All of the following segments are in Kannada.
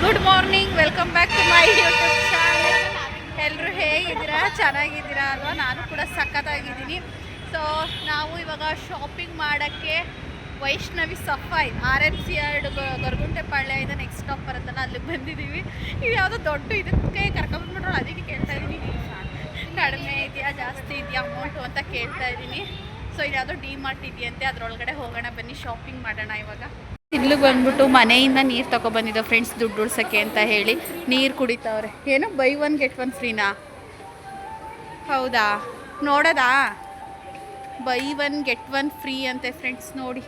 Good morning, welcome back to my YouTube channel. ಎಲ್ಲರೂ ಹೇಗಿದ್ದೀರಾ? ಚೆನ್ನಾಗಿದ್ದೀರಾ ಅಲ್ವಾ? ನಾನು ಕೂಡ ಸಖತ್ತಾಗಿದ್ದೀನಿ. ಸೊ ನಾವು ಇವಾಗ ಶಾಪಿಂಗ್ ಮಾಡೋಕ್ಕೆ ವೈಷ್ಣವಿ ಸಫಾಯಿ RMC ಯಾರ್ಡ್ ಗೊರಗುಂಟೆಪಾಳ್ಯದಿಂದ ನೆಕ್ಸ್ಟ್ ಸ್ಟಾಪ್ ಬರುತ್ತಲ್ಲ ಅಲ್ಲಿಗೆ ಬಂದಿದ್ದೀವಿ. ಇದು ಯಾವುದೋ ದೊಡ್ಡ ಇದಕ್ಕೆ ಕರ್ಕೊಂಡ್ಬಿಟ್ರು, ಅದಕ್ಕೆ ಕೇಳ್ತಾ ಇದ್ದೀನಿ ಕಡಿಮೆ ಇದೆಯಾ ಜಾಸ್ತಿ ಇದೆಯಾ ಅಮೌಂಟು ಅಂತ ಕೇಳ್ತಾ ಇದ್ದೀನಿ. ಸೊ ಇದು ಯಾವುದೋ ಡಿ-ಮಾರ್ಟ್ ಇದೆಯಂತೆ, ಅದರೊಳಗಡೆ ಹೋಗೋಣ ಬನ್ನಿ, ಶಾಪಿಂಗ್ ಮಾಡೋಣ ಇವಾಗ. ಇಲ್ಲಿಗೆ ಬಂದ್ಬಿಟ್ಟು ಮನೆಯಿಂದ ನೀರು ತಗೊಬಂದಿದ್ದೋ ಫ್ರೆಂಡ್ಸ್, ದುಡ್ಡು ಉಳ್ಸೋಕ್ಕೆ ಅಂತ ಹೇಳಿ ನೀರು ಕುಡಿತಾವ್ರೆ. ಏನೋ ಬೈ 1 get 1 ಫ್ರೀನಾ? ಹೌದಾ, ನೋಡೋದಾ? ಬೈ 1 get 1 ಫ್ರೀ ಅಂತೆ ಫ್ರೆಂಡ್ಸ್. ನೋಡಿ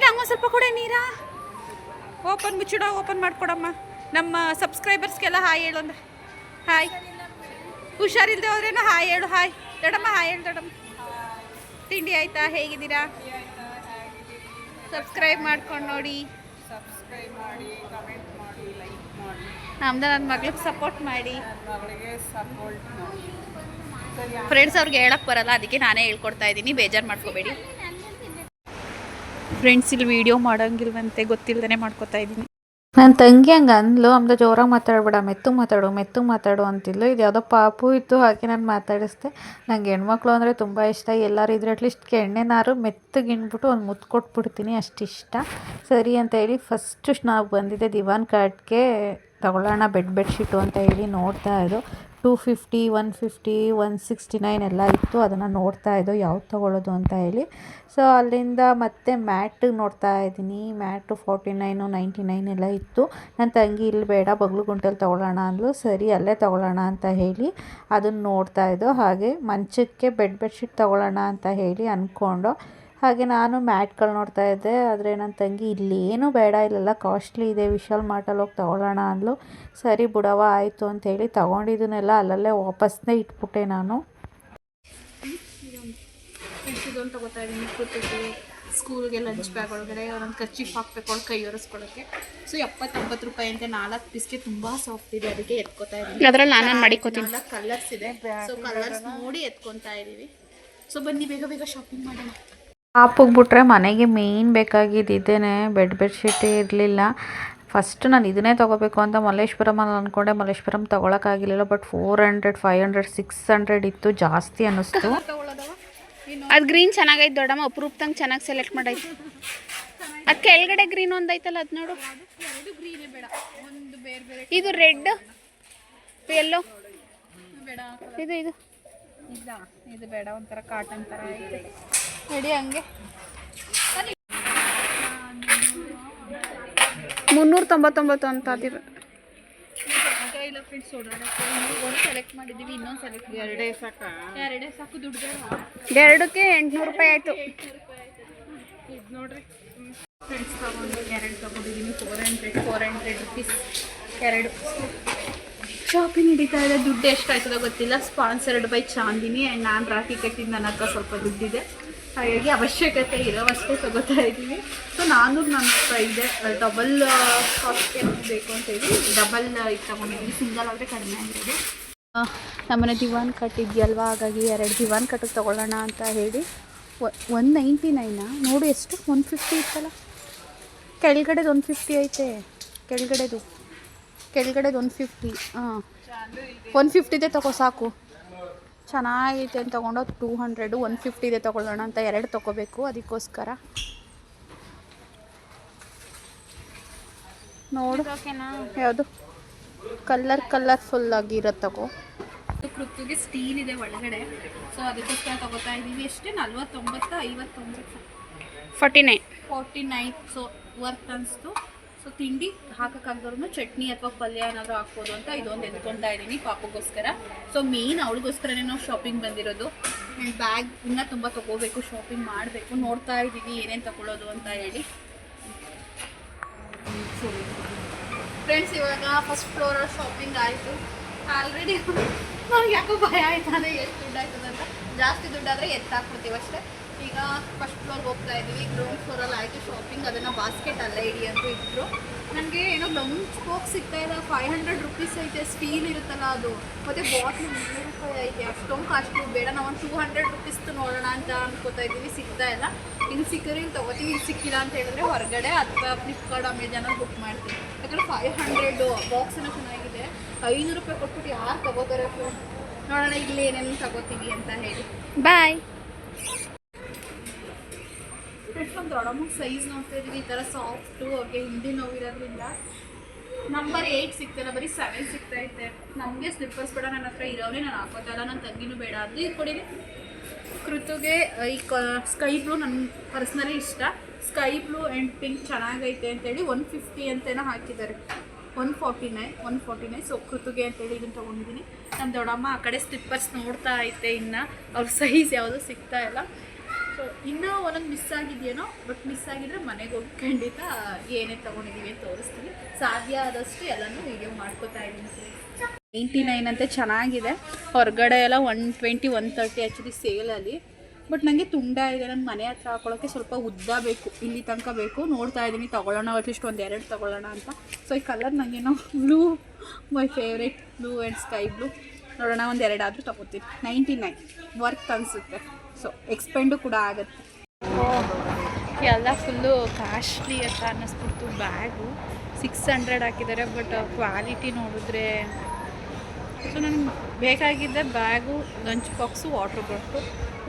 ಹಂಗೊಂದು ಸ್ವಲ್ಪ ಕೊಡೆ ನೀರಾ. Open ಮುಚ್ಚಿಡ, open ಮಾಡಿಕೊಡಮ್ಮ. ನಮ್ಮ ಸಬ್ಸ್ಕ್ರೈಬರ್ಸ್ಗೆಲ್ಲ ಹಾಯ್ ಹೇಳು ಅಂದರೆ. ಹಾಯ್. ಹುಷಾರಿಲ್ಲದೆ ಹೋದ್ರೇನು ಹಾಯ್ ಹೇಳು. ಹಾಯ್ ದೊಡ್ಡಮ್ಮ, ಹಾಯ್ ಹೇಳು ದೊಡ್ಡಮ್ಮ. ತಿಂಡಿ ಆಯಿತಾ? ಹೇಗಿದ್ದೀರಾ? ಸಬ್ಸ್ಕ್ರೈಬ್ ಮಾಡ್ಕೊಂಡು ನೋಡಿ, ಸಬ್ಸ್ಕ್ರೈಬ್ ಮಾಡಿ, ಕಮೆಂಟ್ ಮಾಡಿ, ಲೈಕ್ ಮಾಡಿ. ನಮ್ದು ನನ್ನ ಮಗಳಿಗೆ ಸಪೋರ್ಟ್ ಮಾಡಿ. ಮಗಳಿಗೆ ಸಪೋರ್ಟ್ ಮಾಡಿ. ಫ್ರೆಂಡ್ಸ್ ಅವ್ರಿಗೆ ಹೇಳಕ್ಕೆ ಬರಲ್ಲ, ಅದಕ್ಕೆ ನಾನೇ ಹೇಳ್ಕೊಡ್ತಾ ಇದ್ದೀನಿ, ಬೇಜಾರು ಮಾಡ್ಕೋಬೇಡಿ. ಫ್ರೆಂಡ್ಸ್ ಇಲ್ಲಿ ವೀಡಿಯೋ ಮಾಡೋಂಗಿಲ್ವಂತೆ, ಗೊತ್ತಿಲ್ಲದೇ ಮಾಡ್ಕೋತಾ ಇದ್ದೀನಿ. ನನ್ನ ತಂಗಿ ಹಂಗೆ ಅಂದ್ಲು, ಆಮೇಲೆ ಜೋರಾಗಿ ಮಾತಾಡ್ಬೇಡ, ಮೆತ್ತು ಮಾತಾಡು ಅಂತಿದ್ಲು. ಇದು ಯಾವುದೋ ಪಾಪು ಇತ್ತು, ಹಾಗೆ ನಾನು ಮಾತಾಡಿಸ್ದೆ. ನಂಗೆ ಹೆಣ್ಮಕ್ಳು ಅಂದರೆ ತುಂಬ ಇಷ್ಟ. ಎಲ್ಲರೂ ಇದ್ರೆ ಅಟ್ಲೀಸ್ಟ್ ಎಣ್ಣೆನಾರು ಮೆತ್ತಗಿನ್ಬಿಟ್ಟು ಒಂದು ಮುತ್ತು ಕೊಟ್ಬಿಡ್ತೀನಿ, ಅಷ್ಟಿಷ್ಟ. ಸರಿ ಅಂತ ಹೇಳಿ ಫಸ್ಟು ನಾವು ಬಂದಿದ್ದೆ ದಿವಾನ್ ಕಾಟ್ಗೆ ತಗೊಳ್ಳೋಣ ಬೆಡ್ಶೀಟು ಅಂತ ಹೇಳಿ ನೋಡ್ತಾ ಇದ್ದು. 250, 150, 169 ಎಲ್ಲ ಇತ್ತು. ಅದನ್ನು ನೋಡ್ತಾ ಇದ್ದೋ ಯಾವ್ದು ತೊಗೊಳ್ಳೋದು ಅಂತ ಹೇಳಿ. ಸೊ ಅಲ್ಲಿಂದ ಮತ್ತೆ ಮ್ಯಾಟ್ ನೋಡ್ತಾ ಇದ್ದೀನಿ. ಮ್ಯಾಟು 49, 99 ಎಲ್ಲ ಇತ್ತು. ನನ್ನ ತಂಗಿ ಇಲ್ಲಿ ಬೇಡ, ಬಗ್ಲುಗುಂಟಲ್ಲಿ ತೊಗೊಳ್ಳೋಣ ಅಂದ್ಲು. ಸರಿ ಅಲ್ಲೇ ತೊಗೊಳ್ಳೋಣ ಅಂತ ಹೇಳಿ ಅದನ್ನು ನೋಡ್ತಾ ಇದ್ದೋ. ಹಾಗೆ ಮಂಚಕ್ಕೆ ಬೆಡ್ಶೀಟ್ ತೊಗೊಳ್ಳೋಣ ಅಂತ ಹೇಳಿ ಅಂದ್ಕೊಂಡು ಹಾಗೆ ನಾನು ಮ್ಯಾಟ್ಗಳು ನೋಡ್ತಾ ಇದ್ದೆ. ಆದರೆ ನನ್ನ ತಂಗಿ ಇಲ್ಲೇನೂ ಬೇಡ, ಇಲ್ಲೆಲ್ಲ ಕಾಸ್ಟ್ಲಿ ಇದೆ, ವಿಶಾಲ್ ಮಾರ್ಟಲ್ಲಿ ಹೋಗಿ ತೊಗೊಳ್ಳೋಣ ಅಂದ್ಲು. ಸರಿ ಬಿಡವ ಆಯಿತು ಅಂಥೇಳಿ ತೊಗೊಂಡಿದ್ದನ್ನೆಲ್ಲ ಅಲ್ಲಲ್ಲೇ ವಾಪಸ್ನೇ ಇಟ್ಬಿಟ್ಟೆ ನಾನು. ಇದೊಂದು ತೊಗೋತಾ ಇದ್ದೀನಿ, ಕೂತಿದ್ದು ಸ್ಕೂಲ್ಗೆ ಲಂಚ್ ಬ್ಯಾಗ್ ಒಳಗಡೆ ಒಂದೊಂದು ಕರ್ಚೀಫ್ ಹಾಕ್ಬೇಕು, ಅವ್ಳು ಕೈ ಒರೆಸ್ಕೊಳ್ಳೋಕ್ಕೆ. ಸೊ 70-80 ರೂಪಾಯಿ ಅಂತೆ, 4 ಪೀಸ್ಗೆ ತುಂಬ ಸಾಫ್ಟ್ ಇದೆ, ಅದಕ್ಕೆ ಎತ್ಕೋತಾ ಇದ್ದೀನಿ. ಅದರಲ್ಲಿ ನಾನು ಮಾಡಿಕೋತೀನಿ. 4 ಕಲರ್ಸ್ ಇದೆ. ಸೊ ಕಲರ್ಸ್ ನೋಡಿ ಎತ್ಕೊತಾ ಇದ್ದೀವಿ. ಸೊ ಬನ್ನಿ ಬೇಗ ಬೇಗ ಶಾಪಿಂಗ್ ಮಾಡೋಣ. ಪಾಪುಗೆ ಬಿಟ್ರೆ ಮನೆಗೆ ಮೇಯ್ನ್ ಬೇಕಾಗಿದ್ದೇನೆ ಬೆಡ್ಶೀಟೇ ಇರಲಿಲ್ಲ. ಫಸ್ಟ್ ನಾನು ಇದನ್ನೇ ತೊಗೋಬೇಕು ಅಂತ ಮಲ್ಲೇಶ್ವರಮಲ್ಲಿ ಅಂದ್ಕೊಂಡೆ. ಮಲ್ಲೇಶ್ವರಂ ತೊಗೊಳಕ್ಕಾಗಿರಲಿಲ್ಲ. ಬಟ್ 400, 500, 600 ಇತ್ತು, ಜಾಸ್ತಿ ಅನ್ನಿಸ್ತು. ಅದು ಗ್ರೀನ್ ಚೆನ್ನಾಗೈತೆ ದೊಡ್ಡಮ್ಮ, ಅಪರೂಪದಂಗೆ ಚೆನ್ನಾಗಿ ಸೆಲೆಕ್ಟ್ ಮಾಡೈತೆ. ಅದು ಕೆಳಗಡೆ ಗ್ರೀನ್ ಒಂದೈತಲ್ಲ, ಅದು ನೋಡು. ಇದು ರೆಡ್, ಎಲ್ಲೋ ಇದು ಇದು ಇದು ಬೇಡ, ಒಂಥರ ಕಾಟನ್ ಥರ ಇದೆ. ರೆಡಿ ಹಂಗೆ 399 ಅಂತ ಅದಿರ. ಇಲ್ಲ ಫ್ರೆಂಡ್ಸ್, ಒಂದು ಸೆಲೆಕ್ಟ್ ಮಾಡಿದ್ದೀವಿ, ಇನ್ನೊಂದು ಸೆಲೆಕ್ಟ್. ಎರಡೇ ಸಾಕು, ದುಡ್ಡು ಎರಡಕ್ಕೆ 800 ರೂಪಾಯಿ ಆಯಿತು. ಇದು ನೋಡ್ರಿ ಫ್ರೆಂಡ್ಸ್, ತಗೊಂಡು 2 ತಗೊಂಡಿದ್ದೀನಿ. 400 ರುಪೀಸ್ 2. ಶಾಪಿಂಗ್ ನಡೀತಾ ಇದೆ. ದುಡ್ಡು ಎಷ್ಟಾಯ್ತದೋ ಗೊತ್ತಿಲ್ಲ. Sponsored by Chandni. ಆ್ಯಂಡ್ ನಾನು ರಾಖಿ ಕಟ್ಟಿದ್ದು, ನನ್ನ ಹತ್ರ ಸ್ವಲ್ಪ ದುಡ್ಡಿದೆ, ಹಾಗಾಗಿ ಅವಶ್ಯಕತೆ ಇರೋವಷ್ಟೇ ತೊಗೋತಾ ಇದ್ದೀವಿ. ಸೊ 400 ನನ್ನ ಹತ್ರ ಇದೆ. ಡಬಲ್ ಕಾಸ್ಟ್ಗೆ ಬೇಕು ಅಂತೇಳಿ ಡಬಲ್ ಇದು ತೊಗೊಂಡಿದ್ದೀನಿ. ಸಿಂಗಲ್ ಆದರೆ ಕಡಿಮೆ ಆಗಿರೋದು. ನಮ್ಮನೆ ದಿವಾನ್ ಕಟ್ಟಿದ್ಯಲ್ವ, ಹಾಗಾಗಿ 2 ದಿವಾನ್ ಕಟ್ಟಿಗೆ ತೊಗೊಳ್ಳೋಣ ಅಂತ ಹೇಳಿ 199 ನೋಡು. ಎಷ್ಟು 150 ಇತ್ತಲ್ಲ, ಕೆಳಗಡೆದು 150 ಐತೆ. ಕೆಳಗಡೆದು 150. ಹಾಂ, 150 ತಗೋ ಸಾಕು. ಚೆನ್ನಾಗೈತೆ ಅಂತ ತೊಗೊಂಡು 200, 150 ತೊಗೊಳ್ಳೋಣ ಅಂತ 2 ತೊಗೋಬೇಕು, ಅದಕ್ಕೋಸ್ಕರ. ನೋಡು ಯಾವುದು ಕಲರ್ಫುಲ್ ಆಗಿರೋ ತಗೋ. ಕೃತಿಗೆ ಸ್ಟೀಲ್ ಇದೆ ಒಳಗಡೆ, ಸೊ ಅದಕ್ಕೋಸ್ಕರ ತೊಗೋತಾ ಇದ್ದೀವಿ. ಎಷ್ಟೇ 49, 59, 49. ಸೊ ವರ್ತ್ ಅನಿಸ್ತು. ಸೊ ತಿಂಡಿ ಹಾಕೋಕ್ಕಾಗ್ದವ್ರೂ ಚಟ್ನಿ ಅಥವಾ ಪಲ್ಯ ಏನಾದರೂ ಹಾಕ್ಬೋದು ಅಂತ ಇದೊಂದು ಎತ್ಕೊತಾ ಇದ್ದೀನಿ ಪಾಪಗೋಸ್ಕರ. ಸೊ ಮೇನ್ ಅವಳಿಗೋಸ್ಕರನೇ ನಾವು ಶಾಪಿಂಗ್ ಬಂದಿರೋದು. ಆ್ಯಂಡ್ ಬ್ಯಾಗ್ ಇನ್ನೂ ತುಂಬ ತೊಗೋಬೇಕು, ಶಾಪಿಂಗ್ ಮಾಡಬೇಕು. ನೋಡ್ತಾ ಇದ್ದೀವಿ ಏನೇನು ತೊಗೊಳ್ಳೋದು ಅಂತ ಹೇಳಿ. ಫ್ರೆಂಡ್ಸ್, ಇವಾಗ ಫಸ್ಟ್ ಫ್ಲೋರಲ್ಲಿ ಶಾಪಿಂಗ್ ಆಯಿತು. ಆಲ್ರೆಡಿ ನನಗೆ ಯಾಕೋ ಭಯ ಆಯ್ತದೆ ಎಷ್ಟು ದುಡ್ಡು ಆಯ್ತದೆ ಅಂತ. ಜಾಸ್ತಿ ದುಡ್ಡಾದರೆ ಎತ್ತಾಕ್ಬಿಡ್ತೀವಿ ಅಷ್ಟೇ. ಈಗ ಫಸ್ಟ್ ಫ್ಲೋರ್ಗೆ ಹೋಗ್ತಾ ಇದ್ದೀವಿ. ಗ್ರೌಂಡ್ ಫ್ಲೋರಲ್ಲಿ ಆಯಿತು ಶಾಪಿಂಗ್. ಅದನ್ನು ಬಾಸ್ಕೆಟ್ ಅಲ್ಲ ಇಡಿ ಅಂತ ಇಟ್ಟರು. ನನಗೆ ಏನೋ ಲಂಚ್ ಬಾಕ್ಸ್ ಸಿಗ್ತಾ ಇಲ್ಲ. 500 ರುಪೀಸ್ ಐತೆ, ಸ್ಟೀಲ್ ಇರುತ್ತಲ್ಲ ಅದು. ಮತ್ತು ಬಾಟ್ಲು 300 ರೂಪಾಯಿ ಐತೆ. ಅಷ್ಟೊಂದು ಕಾಸ್ಟ್ಲಿ ಬೇಡ, ನಾವು ಒಂದು 200 ರುಪೀಸ್ದು ನೋಡೋಣ ಅಂತ ಅನ್ಕೋತಾ ಇದ್ದೀವಿ. ಸಿಗ್ತಾ ಇಲ್ಲ. ಇಲ್ಲಿ ಸಿಕ್ಕರೆ ಇಲ್ಲಿ ತೊಗೋತೀವಿ, ಇಲ್ಲಿ ಸಿಕ್ಕಿಲ್ಲ ಅಂತ ಹೇಳಿದ್ರೆ ಹೊರಗಡೆ ಅಥವಾ ಫ್ಲಿಪ್ಕಾರ್ಟ್, ಅಮೆಜಾನಲ್ಲಿ ಬುಕ್ ಮಾಡ್ತೀವಿ. ಯಾಕಂದ್ರೆ 500 ಬಾಕ್ಸನ್ನು ಚೆನ್ನಾಗಿದೆ. 500 ರೂಪಾಯಿ ಕೊಟ್ಬಿಟ್ಟು ಯಾರು ತಗೋತಾರೆ ಫೋನ್. ನೋಡೋಣ ಇಲ್ಲಿ ಏನೇನು ತಗೋತೀವಿ ಅಂತ ಹೇಳಿ. ಬಾಯ್. ಒಂದು ದೊಡ್ಡಮ್ಮ ಸೈಜ್ ನೋಡ್ತಾ ಇದ್ದೀವಿ. ಈ ಥರ ಸಾಫ್ಟು ಅವ್ರಿಗೆ ಹಿಂದಿ ನೋವಿರೋದ್ರಿಂದ ನಂಬರ್ 8 ಸಿಗ್ತಾಯಿಲ್ಲ, ಬರೀ 7 ಸಿಗ್ತೈತೆ. ನಮಗೆ ಸ್ಲಿಪ್ಪರ್ಸ್ ಬೇಡ, ನನ್ನ ಹತ್ರ ಇರೋನೇ ನಾನು ಹಾಕೋತಲ್ಲ, ನನ್ನ ತಂಗಿನೂ ಬೇಡ. ಅದು ಇದು ಕೊಡಿ. ಕೃತುಗೆ ಈ ಸ್ಕೈ ಬ್ಲೂ ನನ್ನ ಪರ್ಸ್ನಲಿ ಇಷ್ಟ. ಸ್ಕೈ ಬ್ಲೂ ಆ್ಯಂಡ್ ಪಿಂಕ್ ಚೆನ್ನಾಗೈತೆ ಅಂತೇಳಿ 150 ಅಂತೇನೋ ಹಾಕಿದ್ದಾರೆ. 149. ಸೊ ಕೃತುಗೆ ಅಂತೇಳಿ ಇದನ್ನು ತೊಗೊಂಡಿದ್ದೀನಿ. ನಮ್ಮ ದೊಡ್ಡಮ್ಮ ಆ ಕಡೆ ಸ್ಲಿಪ್ಪರ್ಸ್ ನೋಡ್ತಾ ಐತೆ, ಇನ್ನು ಅವ್ರ ಸೈಜ್ ಯಾವುದೂ ಸಿಗ್ತಾ ಇಲ್ಲ. ಸೊ ಇನ್ನೂ ಒಂದೊಂದು ಮಿಸ್ ಆಗಿದೆಯೇನೋ, ಬಟ್ ಮಿಸ್ ಆಗಿದ್ರೆ ಮನೆಗೆ ಹೋಗಿ ಖಂಡಿತ ಏನೇ ತೊಗೊಂಡಿದ್ದೀವಿ ಅಂತ ತೋರಿಸ್ತೀನಿ. ಸಾಧ್ಯ ಆದಷ್ಟು ಎಲ್ಲನೂ ವೀಡಿಯೋ ಮಾಡ್ಕೋತಾ ಇದ್ದೀನಿ. 99 ಅಂತೆ ಚೆನ್ನಾಗಿದೆ. ಹೊರಗಡೆ ಎಲ್ಲ 120 130 ಆ್ಯಕ್ಚುಲಿ ಸೇಲಲ್ಲಿ. ಬಟ್ ನನಗೆ ತುಂಡ ಇದೆ, ನನ್ನ ಮನೆ ಹತ್ರ ಹಾಕೊಳ್ಳೋಕ್ಕೆ ಸ್ವಲ್ಪ ಉದ್ದ ಬೇಕು, ಇಲ್ಲಿ ತನಕ ಬೇಕು. ನೋಡ್ತಾ ಇದ್ದೀನಿ ತೊಗೊಳ್ಳೋಣ, ಅಟ್ಲೀಸ್ಟ್ 1-2 ತೊಗೊಳ್ಳೋಣ ಅಂತ. ಸೊ ಈ ಕಲರ್ ನನಗೇನೋ blue my favourite, blue and sky blue. ನೋಡೋಣ 1-2 ಆದರೂ ತೊಗೋತೀನಿ. 99 ವರ್ಕ್ ಅನಿಸುತ್ತೆ. ಸೊ ಎಕ್ಸ್ಪೆಂಡು ಕೂಡ ಆಗುತ್ತೆ. ಎಲ್ಲ ಫುಲ್ಲು ಕಾಸ್ಟ್ಲಿ ಅಂತ ಅನ್ನಿಸ್ಬಿಡ್ತು. ಬ್ಯಾಗು 600 ಹಾಕಿದ್ದಾರೆ, ಬಟ್ ಕ್ವಾಲಿಟಿ ನೋಡಿದ್ರೆ ಸೊ ನನಗೆ ಬೇಕಾಗಿದ್ದೆ bag, lunch box, water bottle.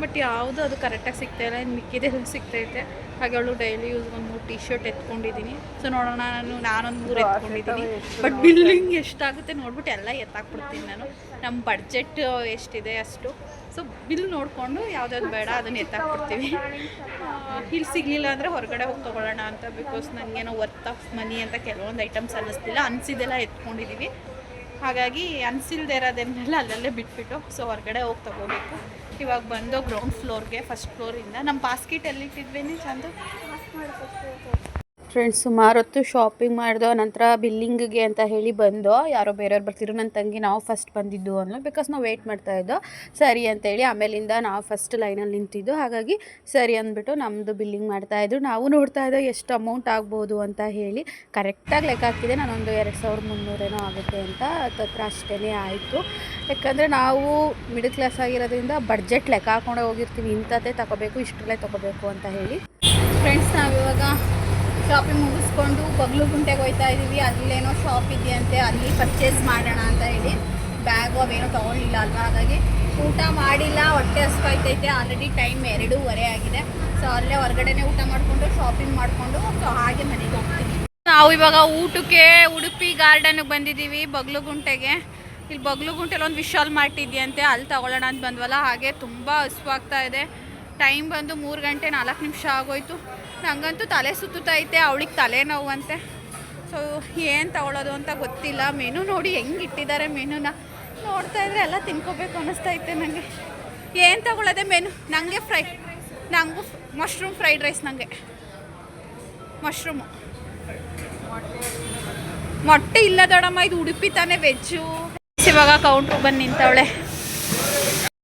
But ಯಾವುದು ಅದು ಕರೆಕ್ಟಾಗಿ ಸಿಗ್ತಾಯಿಲ್ಲ. ಇನ್ನು ಮಿಕ್ಕಿದೆಲ್ಲ ಸಿಗ್ತೈತೆ. ಹಾಗೆ ಅವಳು ಡೈಲಿ ಯೂಸ್ ಒಂದು 3 ಟೀ ಶರ್ಟ್ ಎತ್ಕೊಂಡಿದ್ದೀನಿ. ಸೊ ನೋಡೋಣ, ನಾನೊಂದು 3 ಎತ್ಕೊಂಡಿದ್ದೀನಿ. ಬಟ್ ಬಿಲ್ಲಿಂಗ್ ಎಷ್ಟಾಗುತ್ತೆ ನೋಡ್ಬಿಟ್ಟು ಎಲ್ಲ ಎತ್ತಾಕ್ಬಿಡ್ತೀನಿ ನಾನು. ನಮ್ಮ ಬಡ್ಜೆಟ್ ಎಷ್ಟಿದೆ ಅಷ್ಟು. ಸೊ ಬಿಲ್ ನೋಡಿಕೊಂಡು ಯಾವುದಾದ್ರು ಬೇಡ ಅದನ್ನು ಎತ್ತಾಕ್ಬಿಡ್ತೀವಿ. ಇಲ್ಲಿ ಸಿಗಲಿಲ್ಲ ಅಂದರೆ ಹೊರಗಡೆ ಹೋಗಿ ತೊಗೊಳ್ಳೋಣ ಅಂತ. ಬಿಕಾಸ್ ನನಗೇನೋ ವರ್ತ್ ಆಫ್ ಮನಿ ಅಂತ ಕೆಲವೊಂದು ಐಟಮ್ಸ್ ಅನ್ನಿಸ್ತಿಲ್ಲ. ಅನಿಸಿದೆಲ್ಲ ಎತ್ಕೊಂಡಿದ್ದೀವಿ. ಹಾಗಾಗಿ ಅನಿಸಿಲ್ದೇ ಇರೋದನ್ನೆಲ್ಲ ಅಲ್ಲಲ್ಲೇ ಬಿಟ್ಬಿಟ್ಟು ಸೊ ಹೊರಗಡೆ ಹೋಗಿ ತೊಗೋಬೇಕು. ಇವಾಗ ಬಂದು ಗ್ರೌಂಡ್ ಫ್ಲೋರ್ಗೆ, ಫಸ್ಟ್ ಫ್ಲೋರಿಂದ. ನಮ್ಮ ಬಾಸ್ಕೆಟ್ ಎಲ್ಲಿಟ್ಟಿದ್ವೇನೆ ಚಂದ. ಫ್ರೆಂಡ್ಸ್ ಸುಮಾರು ಹೊತ್ತು ಶಾಪಿಂಗ್ ಮಾಡಿದೋ ನಂತರ ಬಿಲ್ಲಿಂಗಿಗೆ ಅಂತ ಹೇಳಿ ಬಂದು, ಯಾರೋ ಬೇರೆಯವ್ರು ಬರ್ತಿದ್ರು. ನನ್ನ ತಂಗಿ ನಾವು ಫಸ್ಟ್ ಬಂದಿದ್ದು ಅನ್ನೋ, ಬಿಕಾಸ್ ನಾವು ವೆಯ್ಟ್ ಮಾಡ್ತಾಯಿದ್ದೋ. ಸರಿ ಅಂತೇಳಿ ಆಮೇಲಿಂದ ನಾವು ಫಸ್ಟ್ ಲೈನಲ್ಲಿ ನಿಂತಿದ್ದು. ಹಾಗಾಗಿ ಸರಿ ಅಂದ್ಬಿಟ್ಟು ನಮ್ಮದು ಬಿಲ್ಲಿಂಗ್ ಮಾಡ್ತಾಯಿದ್ರು. ನಾವು ನೋಡ್ತಾಯಿದ್ದೋ ಎಷ್ಟು ಅಮೌಂಟ್ ಆಗ್ಬೋದು ಅಂತ ಹೇಳಿ. ಕರೆಕ್ಟಾಗಿ ಲೆಕ್ಕ ಹಾಕಿದೆ ನಾನೊಂದು 2300 ಆಗುತ್ತೆ ಅಂತ. ಹತ್ರ ಅಷ್ಟೇ ಆಯಿತು. ಯಾಕಂದರೆ ನಾವು ಮಿಡಲ್ ಕ್ಲಾಸ್ ಆಗಿರೋದ್ರಿಂದ ಬಡ್ಜೆಟ್ ಲೆಕ್ಕ ಹಾಕೊಂಡೇ ಹೋಗಿರ್ತೀವಿ. ಇಂಥದ್ದೇ ತೊಗೋಬೇಕು, ಇಷ್ಟರಲ್ಲೇ ತೊಗೋಬೇಕು ಅಂತ ಹೇಳಿ. ಫ್ರೆಂಡ್ಸ್ ನಾವಿವಾಗ ಶಾಪಿಂಗ್ ಮುಗಿಸ್ಕೊಂಡು ಬಗ್ಲುಗುಂಟೆಗೆ ಹೋಗ್ತಾ ಇದ್ದೀವಿ. ಅಲ್ಲೇನೋ ಶಾಪ್ ಇದೆಯಂತೆ, ಅಲ್ಲಿ ಪರ್ಚೇಸ್ ಮಾಡೋಣ ಅಂತ ಹೇಳಿ. ಬ್ಯಾಗು ಅವೇನೋ ತೊಗೊಳ್ಳಿಲ್ಲ ಅಲ್ವಾ, ಹಾಗಾಗಿ ಊಟ ಮಾಡಿಲ್ಲ, ಹೊಟ್ಟೆ ಹಸ್ವಾಯ್ತೈತೆ. ಆಲ್ರೆಡಿ ಟೈಮ್ 2:15 ಆಗಿದೆ. ಸೊ ಅಲ್ಲೇ ಹೊರಗಡೆನೇ ಊಟ ಮಾಡಿಕೊಂಡು ಶಾಪಿಂಗ್ ಮಾಡಿಕೊಂಡು ಸೊ ಹಾಗೆ ಮನೆಗೆ ಹೋಗ್ತೀವಿ. ನಾವು ಇವಾಗ ಊಟಕ್ಕೆ ಉಡುಪಿ ಗಾರ್ಡನ್ಗೆ ಬಂದಿದ್ದೀವಿ, ಬಗ್ಲುಗುಂಟೆಗೆ. ಇಲ್ಲಿ ಬಗ್ಲುಗುಂಟೆಲಿ ಒಂದು ವಿಶಾಲ್ ಮಾರ್ಟ್ ಇದೆಯಂತೆ, ಅಲ್ಲಿ ತೊಗೊಳ್ಳೋಣ ಅಂತ ಬಂದ್ವಲ್ಲ. ಹಾಗೆ ತುಂಬ ಹಸ್ವಾಗ್ತಾ ಇದೆ. ಟೈಮ್ ಬಂದು 3 ಗಂಟೆ 4 ನಿಮಿಷ ಆಗೋಯ್ತು. ನನಗಂತೂ ತಲೆ ಸುತ್ತೈತೆ, ಅವಳಿಗೆ ತಲೆನೋವಂತೆ. ಸೊ ಏನು ತಗೊಳ್ಳೋದು ಅಂತ ಗೊತ್ತಿಲ್ಲ. ಮೆನು ನೋಡಿ ಹೆಂಗೆ ಇಟ್ಟಿದ್ದಾರೆ. ಮೆನುನ ನೋಡ್ತಾ ಇದ್ರೆ ಎಲ್ಲ ತಿನ್ಕೋಬೇಕು ಅನ್ನಿಸ್ತೈತೆ ನನಗೆ. ಏನು ತಗೊಳ್ಳೋದೆ ಮೆನು? ನನಗೆ ನನಗೂ ಮಶ್ರೂಮ್ ಫ್ರೈಡ್ ರೈಸ್. ನನಗೆ ಮಶ್ರೂಮು ಮೊಟ್ಟೆ ಇಲ್ಲ ದೊಡ್ಡಮ್ಮ, ಇದು ಉಡುಪಿ ತಾನೇ ವೆಜ್ಜು. ಇವಾಗ ಕೌಂಟ್ರಿಗೆ ಬಂದು ನಿಂತವಳೆ.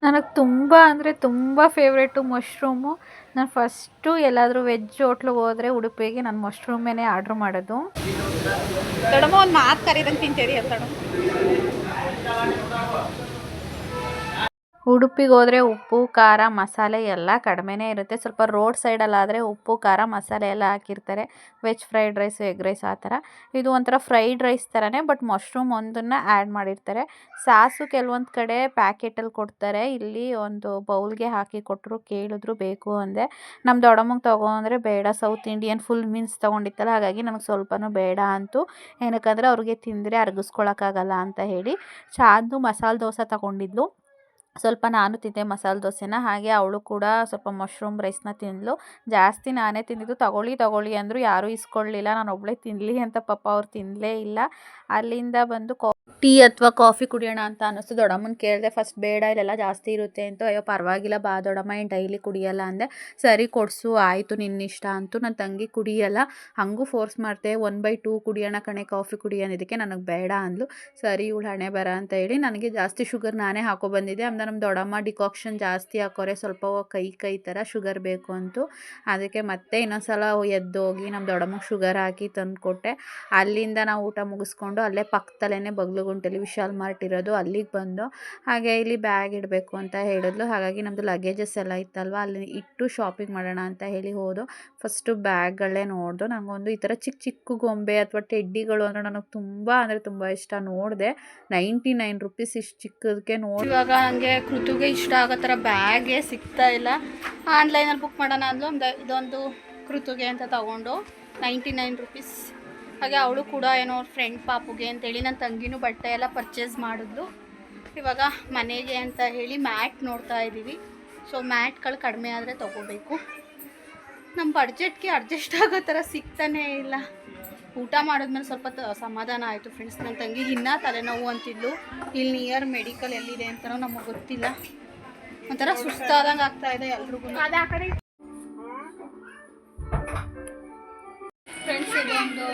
ನನಗೆ ತುಂಬ ಅಂದರೆ ತುಂಬ ಫೇವ್ರೇಟು ಮಶ್ರೂಮು. ನಾನು ಫಸ್ಟು ಎಲ್ಲಾದರೂ ವೆಜ್ ಹೋಟ್ಲಿಗೆ ಹೋದರೆ ಉಡುಪಿಗೆ ನಾನು ಮಶ್ರೂಮೇನೆ ಆರ್ಡ್ರ್ ಮಾಡೋದು. ದೊಡ್ಡಮ್ಮ ಒಂದು ಮಾತು ಕರೀದಂಗೆ ತಿಂತೀರಿ ಅಂತ. ಉಡುಪಿಗೆ ಹೋದರೆ ಉಪ್ಪು ಖಾರ ಮಸಾಲೆ ಎಲ್ಲ ಕಡಿಮೆನೇ ಇರುತ್ತೆ. ಸ್ವಲ್ಪ ರೋಡ್ ಸೈಡಲ್ಲಾದರೆ ಉಪ್ಪು ಖಾರ ಮಸಾಲೆ ಎಲ್ಲ ಹಾಕಿರ್ತಾರೆ. Veg fried rice, egg rice ಆ ಥರ. ಇದು ಒಂಥರ ಫ್ರೈಡ್ ರೈಸ್ ಥರನೇ, ಬಟ್ ಮಶ್ರೂಮ್ ಒಂದನ್ನು ಆ್ಯಡ್ ಮಾಡಿರ್ತಾರೆ. ಸಾಸು ಕೆಲವೊಂದು ಕಡೆ ಪ್ಯಾಕೆಟಲ್ಲಿ ಕೊಡ್ತಾರೆ. ಇಲ್ಲಿ ಒಂದು ಬೌಲ್ಗೆ ಹಾಕಿ ಕೊಟ್ಟರು, ಕೇಳಿದ್ರು ಬೇಕು ಅಂದೆ. ನಮ್ಮ ದೊಡ್ಡಮ್ಮಗೆ ತೊಗೊಂಡ್ರೆ ಬೇಡ, ಸೌತ್ ಇಂಡಿಯನ್ ಫುಲ್ ಮೀನ್ಸ್ ತೊಗೊಂಡಿತ್ತಲ್ಲ, ಹಾಗಾಗಿ ನನಗೆ ಸ್ವಲ್ಪನೂ ಬೇಡ ಅಂತು. ಏನಕ್ಕಂದರೆ ಅವ್ರಿಗೆ ತಿಂದರೆ ಅರಗಿಸ್ಕೊಳಕ್ಕಾಗಲ್ಲ ಅಂತ ಹೇಳಿ. ಚಾಂದು ಮಸಾಲೆ ದೋಸೆ ತೊಗೊಂಡಿದ್ಲು. ಸ್ವಲ್ಪ ನಾನು ತಿಂದೆ ಮಸಾಲೆ ದೋಸೆನ. ಹಾಗೆ ಅವಳು ಕೂಡ ಸ್ವಲ್ಪ ಮಶ್ರೂಮ್ ರೈಸ್ನ ತಿಂದಳು. ಜಾಸ್ತಿ ನಾನೇ ತಿಂದಿದ್ದು. ತಗೊಳ್ಳಿ ಅಂದರು, ಯಾರೂ ಇಸ್ಕೊಳ್ಳಿಲ್ಲ. ನಾನು ಒಬ್ಬಳೇ ತಿನ್ನಲಿ ಅಂತ ಪಾಪ ಅವ್ರು ತಿನ್ನಲೇ ಇಲ್ಲ. ಅಲ್ಲಿಂದ ಬಂದು ಟೀ ಅಥವಾ ಕಾಫಿ ಕುಡಿಯೋಣ ಅಂತ ಅನ್ನಿಸ್ತು. ದೊಡ್ಡಮ್ಮನ ಕೇಳಿದೆ, ಫಸ್ಟ್ ಬೇಡ ಇಲ್ಲೆಲ್ಲ ಜಾಸ್ತಿ ಇರುತ್ತೆ ಅಂತ. ಅಯ್ಯೋ ಪರವಾಗಿಲ್ಲ ಬಾ ದೊಡ್ಡಮ್ಮ, ಏನು ಡೈಲಿ ಕುಡಿಯಲ್ಲ ಅಂದೆ. ಸರಿ ಕೊಡಿಸು, ಆಯಿತು ನಿನ್ನಿಷ್ಟ ಅಂತು. ನನ್ನ ತಂಗಿ ಕುಡಿಯಲ್ಲ, ಹಾಗೂ ಫೋರ್ಸ್ ಮಾಡ್ದೆ. 1/2 ಕುಡಿಯೋಣ ಕಣೆ ಕಾಫಿ ಕುಡಿಯೋದಕ್ಕೆ. ನನಗೆ ಬೇಡ ಅಂದ್ಲು. ಸರಿ ಇವಳು ಹಣೆ ಬರ ಅಂತ ಹೇಳಿ ನನಗೆ ಜಾಸ್ತಿ ಶುಗರ್ ನಾನೇ ಹಾಕೊಬಂದಿದ್ದೆ. ಆಮೇಲೆ ನಮ್ಮ ದೊಡ್ಡಮ್ಮ ಡಿಕಾಕ್ಷನ್ ಜಾಸ್ತಿ ಹಾಕೋರೆ, ಸ್ವಲ್ಪ ಕೈ ಥರ ಶುಗರ್ ಬೇಕು ಅಂತು. ಅದಕ್ಕೆ ಮತ್ತೆ ಇನ್ನೊಂದ್ಸಲ ಎದ್ದೋಗಿ ನಮ್ಮ ದೊಡ್ಡಮ್ಮಗೆ ಶುಗರ್ ಹಾಕಿ ತಂದುಕೊಟ್ಟೆ. ಅಲ್ಲಿಂದ ನಾವು ಊಟ ಮುಗಿಸ್ಕೊಂಡು ಅಲ್ಲೇ ಪಕ್ಕದಲ್ಲೇ ಬಗ್ಲು ಬಗ್ಲುಗುಂಟೆಲಿ ವಿಶಾಲ್ ಮಾರ್ಟ್ ಇರೋದು, ಅಲ್ಲಿಗೆ ಬಂದು ಹಾಗೆ ಇಲ್ಲಿ ಬ್ಯಾಗ್ ಇಡಬೇಕು ಅಂತ ಹೇಳಿದ್ಲು. ಹಾಗಾಗಿ ನಮ್ಮದು ಲಗೇಜಸ್ ಎಲ್ಲ ಇತ್ತಲ್ವ, ಅಲ್ಲಿ ಇಟ್ಟು ಶಾಪಿಂಗ್ ಮಾಡೋಣ ಅಂತ ಹೇಳಿ ಹೋದು. ಫಸ್ಟು ಬ್ಯಾಗ್ಗಳೇ ನೋಡ್ದು. ನನಗೊಂದು ಈ ಥರ ಚಿಕ್ಕ ಚಿಕ್ಕ ಗೊಂಬೆ ಅಥವಾ ಟೆಡ್ಡಿಗಳು ಅಂದರೆ ನನಗೆ ತುಂಬ ಅಂದರೆ ತುಂಬ ಇಷ್ಟ. ನೋಡಿದೆ 99 ರೂಪೀಸ್ ಇಷ್ಟು ಚಿಕ್ಕದಕ್ಕೆ ನೋಡಿ. ಇವಾಗ ನನಗೆ ಕೃತುಗೆ ಇಷ್ಟ ಆಗೋ ಥರ ಬ್ಯಾಗೇ ಸಿಗ್ತಾ ಇಲ್ಲ. ಆನ್ಲೈನಲ್ಲಿ ಬುಕ್ ಮಾಡೋಣ ಅಂದ್ಲು. ಇದೊಂದು ಕೃತುಗೆ ಅಂತ ತಗೊಂಡು 99 ರೂಪೀಸ್. ಹಾಗೆ ಅವಳು ಕೂಡ ಏನೋ ಫ್ರೆಂಡ್ ಪಾಪುಗೆ ಅಂತೇಳಿ ನನ್ನ ತಂಗಿನೂ ಬಟ್ಟೆ ಎಲ್ಲ ಪರ್ಚೇಸ್ ಮಾಡಿದ್ಲು. ಇವಾಗ ಮನೆಗೆ ಅಂತ ಹೇಳಿ ಮ್ಯಾಟ್ ನೋಡ್ತಾ ಇದ್ದೀವಿ. ಸೊ ಮ್ಯಾಟ್ಗಳು ಕಡಿಮೆ ಆದರೆ ತೊಗೋಬೇಕು. ನಮ್ಮ ಬಡ್ಜೆಟ್ಗೆ ಅಡ್ಜಸ್ಟ್ ಆಗೋ ಥರ ಸಿಗ್ತಾನೇ ಇಲ್ಲ. ಊಟ ಮಾಡಿದ್ಮೇಲೆ ಸ್ವಲ್ಪ ಸಮಾಧಾನ ಆಯಿತು ಫ್ರೆಂಡ್ಸ್. ನನ್ನ ತಂಗಿಗೆ ಇನ್ನೂ ತಲೆನೋವು ಅಂತಿದ್ಲು. ಇಲ್ಲಿ ನಿಯರ್ ಮೆಡಿಕಲ್ ಎಲ್ಲಿದೆ ಅಂತಲೂ ನಮಗೆ ಗೊತ್ತಿಲ್ಲ. ಒಂಥರ ಸುಸ್ತಾದಂಗೆ ಆಗ್ತಾಯಿದೆ ಎಲ್ರಿಗೂ. ಫ್ರೆಂಡ್ಸ್ ಇದೊಂದು